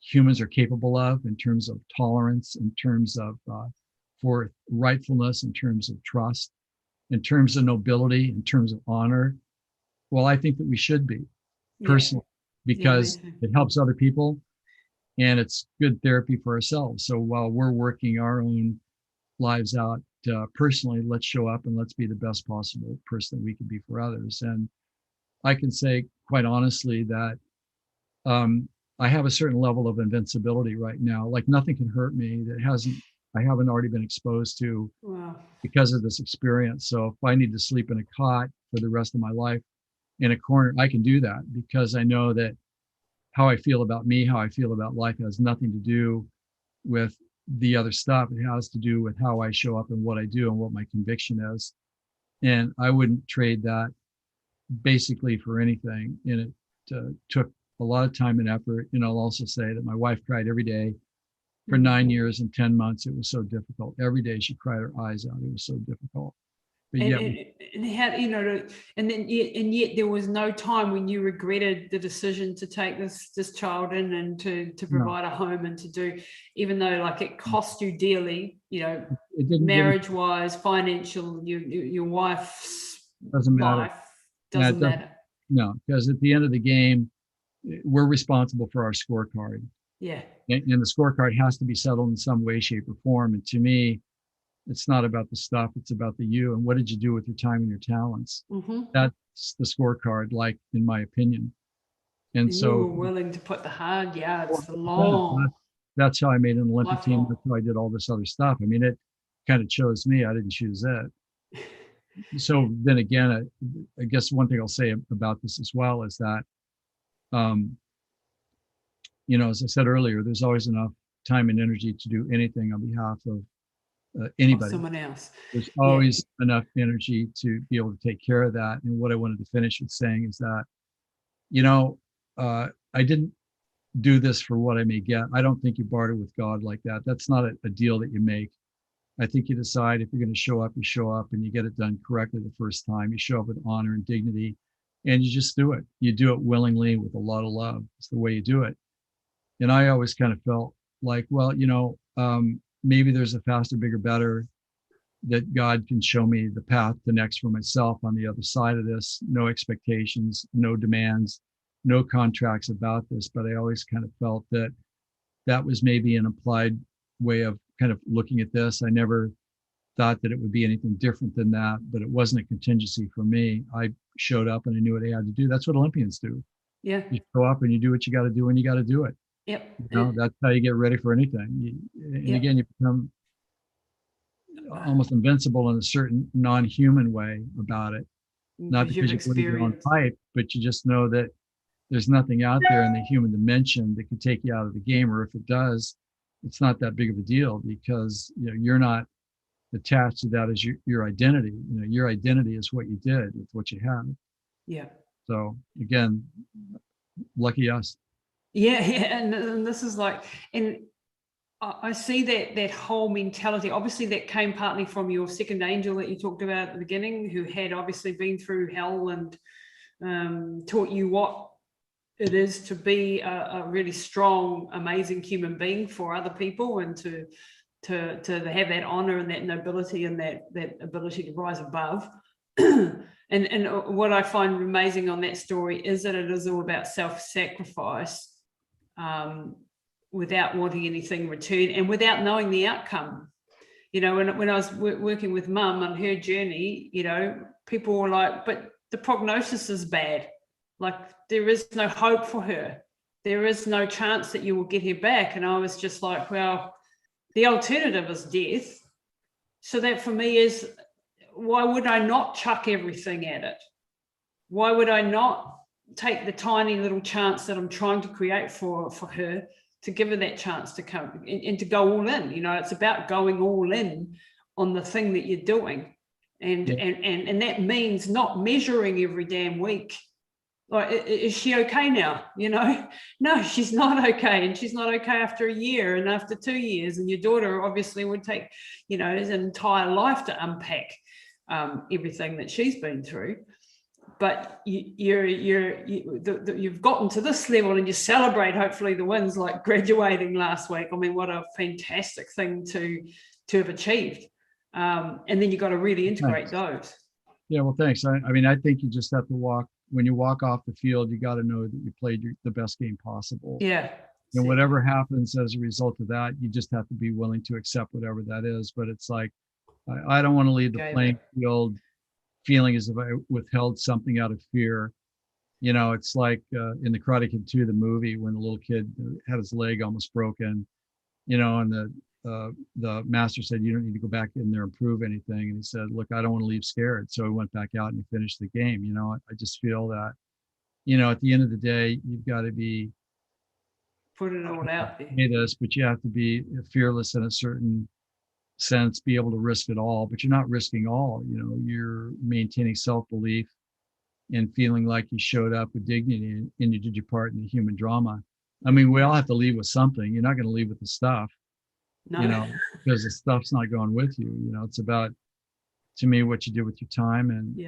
humans are capable of in terms of tolerance, in terms of for rightfulness, in terms of trust, in terms of nobility, in terms of honor? Well, I think that we should be, personally, because it helps other people and it's good therapy for ourselves. So while we're working our own lives out personally, let's show up and let's be the best possible person that we can be for others. And I can say quite honestly that I have a certain level of invincibility right now. Like nothing can hurt me I haven't already been exposed to because of this experience. So if I need to sleep in a cot for the rest of my life in a corner, I can do that because I know that how I feel about me, how I feel about life has nothing to do with the other stuff. It has to do with how I show up and what I do and what my conviction is. And I wouldn't trade that basically for anything. And it took a lot of time and effort. And I'll also say that my wife cried every day for 9 years and 10 months. It was so difficult. Every day she cried her eyes out. It was so difficult. But and how, and yet there was no time when you regretted the decision to take this child in and to provide a home and to do, even though like it cost you dearly, marriage wise, financial, your wife's doesn't matter. Life doesn't matter. No, because at the end of the game, we're responsible for our scorecard. Yeah. And the scorecard has to be settled in some way, shape, or form. And to me, it's not about the stuff, it's about the you and what did you do with your time and your talents. That's the scorecard, like in my opinion. And so you were willing to put the hard yards, the long. That's how I made an Olympic team. That's how I did all this other stuff. I mean, it kind of chose me. I didn't choose it. So then again, I guess one thing I'll say about this as well is that, as I said earlier, there's always enough time and energy to do anything on behalf of anybody. Someone else. There's always enough energy to be able to take care of that. And what I wanted to finish with saying is that, I didn't do this for what I may get. I don't think you barter with God like that. That's not a deal that you make. I think you decide if you're going to show up, you show up and you get it done correctly the first time. You show up with honor and dignity and you just do it. You do it willingly with a lot of love. It's the way you do it. And I always kind of felt like, well, maybe there's a faster, bigger, better that God can show me the path to next for myself on the other side of this. No expectations, no demands, no contracts about this. But I always kind of felt that that was maybe an applied way of kind of looking at this. I never thought that it would be anything different than that, but it wasn't a contingency for me. I showed up and I knew what I had to do. That's what Olympians do. Yeah. You show up and you do what you got to do when you got to do it. Yep. That's how you get ready for anything. And again, you become almost invincible in a certain non-human way about it. Not because you put your own pipe, but you just know that there's nothing out there in the human dimension that could take you out of the game, or if it does, it's not that big of a deal because you're not attached to that as your identity. Your identity is what you did with what you had. Yeah. So again, lucky us. Yeah, and this is like, and I see that whole mentality. Obviously, that came partly from your second angel that you talked about at the beginning, who had obviously been through hell and taught you what it is to be a really strong, amazing human being for other people, and to have that honor and that nobility and that ability to rise above. And what I find amazing on that story is that it is all about self-sacrifice, without wanting anything in return and without knowing the outcome. When I was working with Mum on her journey, people were like, but the prognosis is bad. Like there is no hope for her. There is no chance that you will get her back. And I was just like, well, the alternative is death. So that for me is, why would I not chuck everything at it? Why would I not take the tiny little chance that I'm trying to create for her, to give her that chance to come and to go all in? It's about going all in on the thing that you're doing. And that means not measuring every damn week. Like, is she okay now? No, she's not okay. And she's not okay after a year and after 2 years. And your daughter obviously would take, an entire life to unpack everything that she's been through. But you've gotten to this level, and you celebrate hopefully the wins, like graduating last week. I mean, what a fantastic thing to have achieved. And then you've got to really integrate those. Yeah, well, thanks. I mean, I think you just have to when you walk off the field, you got to know that you played the best game possible. Yeah. And whatever happens as a result of that, you just have to be willing to accept whatever that is. But it's like, I don't want to leave the playing field feeling as if I withheld something out of fear. It's like in the Karate Kid 2, the movie, when the little kid had his leg almost broken, and the master said, you don't need to go back in there and prove anything. And he said, look, I don't want to leave scared. So he went back out and he finished the game. I just feel that, at the end of the day, you've got to be put it all out there. But you have to be fearless in a certain sense, be able to risk it all, but you're not risking all. You're maintaining self-belief and feeling like you showed up with dignity and you did your part in the human drama. I mean, we all have to leave with something. You're not going to leave with the stuff. No. Because the stuff's not going with you. It's about, to me, what you do with your time and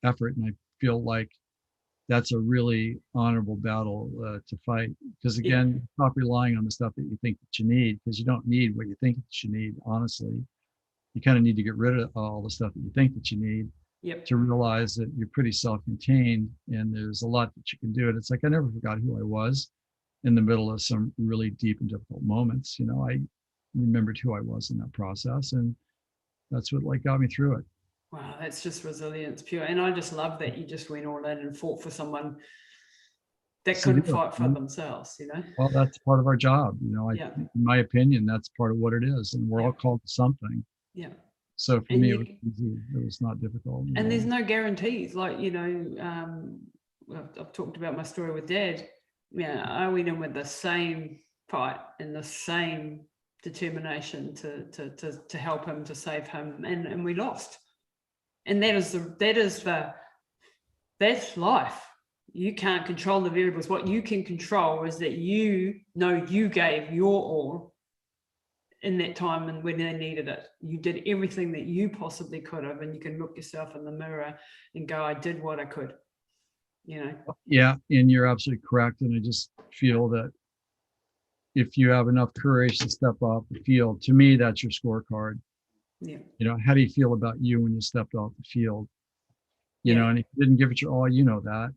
effort. And I feel like that's a really honorable battle to fight. Because again, stop relying on the stuff that you think that you need, because you don't need what you think that you need, honestly. You kind of need to get rid of all the stuff that you think that you need to realize that you're pretty self-contained and there's a lot that you can do. And it's like, I never forgot who I was in the middle of some really deep and difficult moments. I remembered who I was in that process, and that's what got me through it. Wow, that's just resilience pure. And I just love that you just went all in and fought for someone that couldn't fight for themselves, Well, that's part of our job. In my opinion, that's part of what it is, and we're all called to something. Yeah. So for me, it was easy. It was not difficult. And there's no guarantees. Like, I've talked about my story with Dad. I went in with the same fight and the same determination to help him, to save him, and we lost. And that's life. You can't control the variables. What you can control is that you gave your all in that time, and when they needed it, you did everything that you possibly could have, and you can look yourself in the mirror and go, I did what I could. Yeah, and you're absolutely correct. And I just feel that if you have enough courage to step off the field, to me, that's your scorecard. Yeah. How do you feel about you when you stepped off the field? And if you didn't give it your all, that.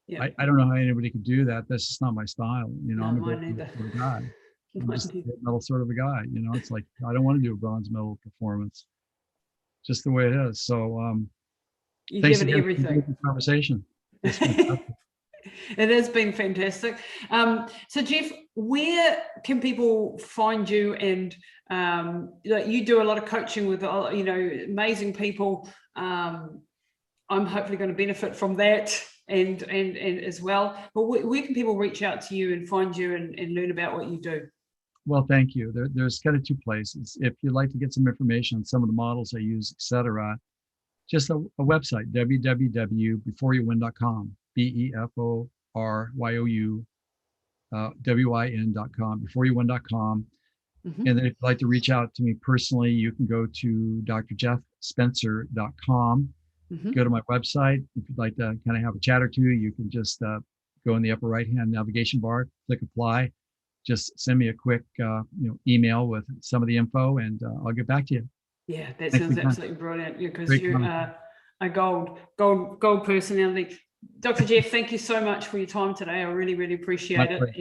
Yeah. I don't know how anybody could do that. That's just not my style. No, I'm a mine gold medal guy. I'm just a gold medal sort of a guy. It's like, I don't want to do a bronze medal performance. Just the way it is. So you thanks give it again everything. For the conversation. It has been fantastic. So Jeff, where can people find you? And you do a lot of coaching with amazing people. I'm hopefully going to benefit from that and as well. But where can people reach out to you and find you and learn about what you do? Well, thank you. There's kind of two places. If you'd like to get some information on some of the models I use, etc., just a website, www.beforeyouwin.com, BEFORYOU WIN.com, beforeyouwin.com. And then if you'd like to reach out to me personally, you can go to drjeffspencer.com, go to my website. If you'd like to kind of have a chat or two, you can just go in the upper right-hand navigation bar, click apply, just send me a quick email with some of the info, and I'll get back to you. Yeah, that sounds absolutely brilliant, because you're a gold personality. Dr. Jeff, thank you so much for your time today. I really, really appreciate it.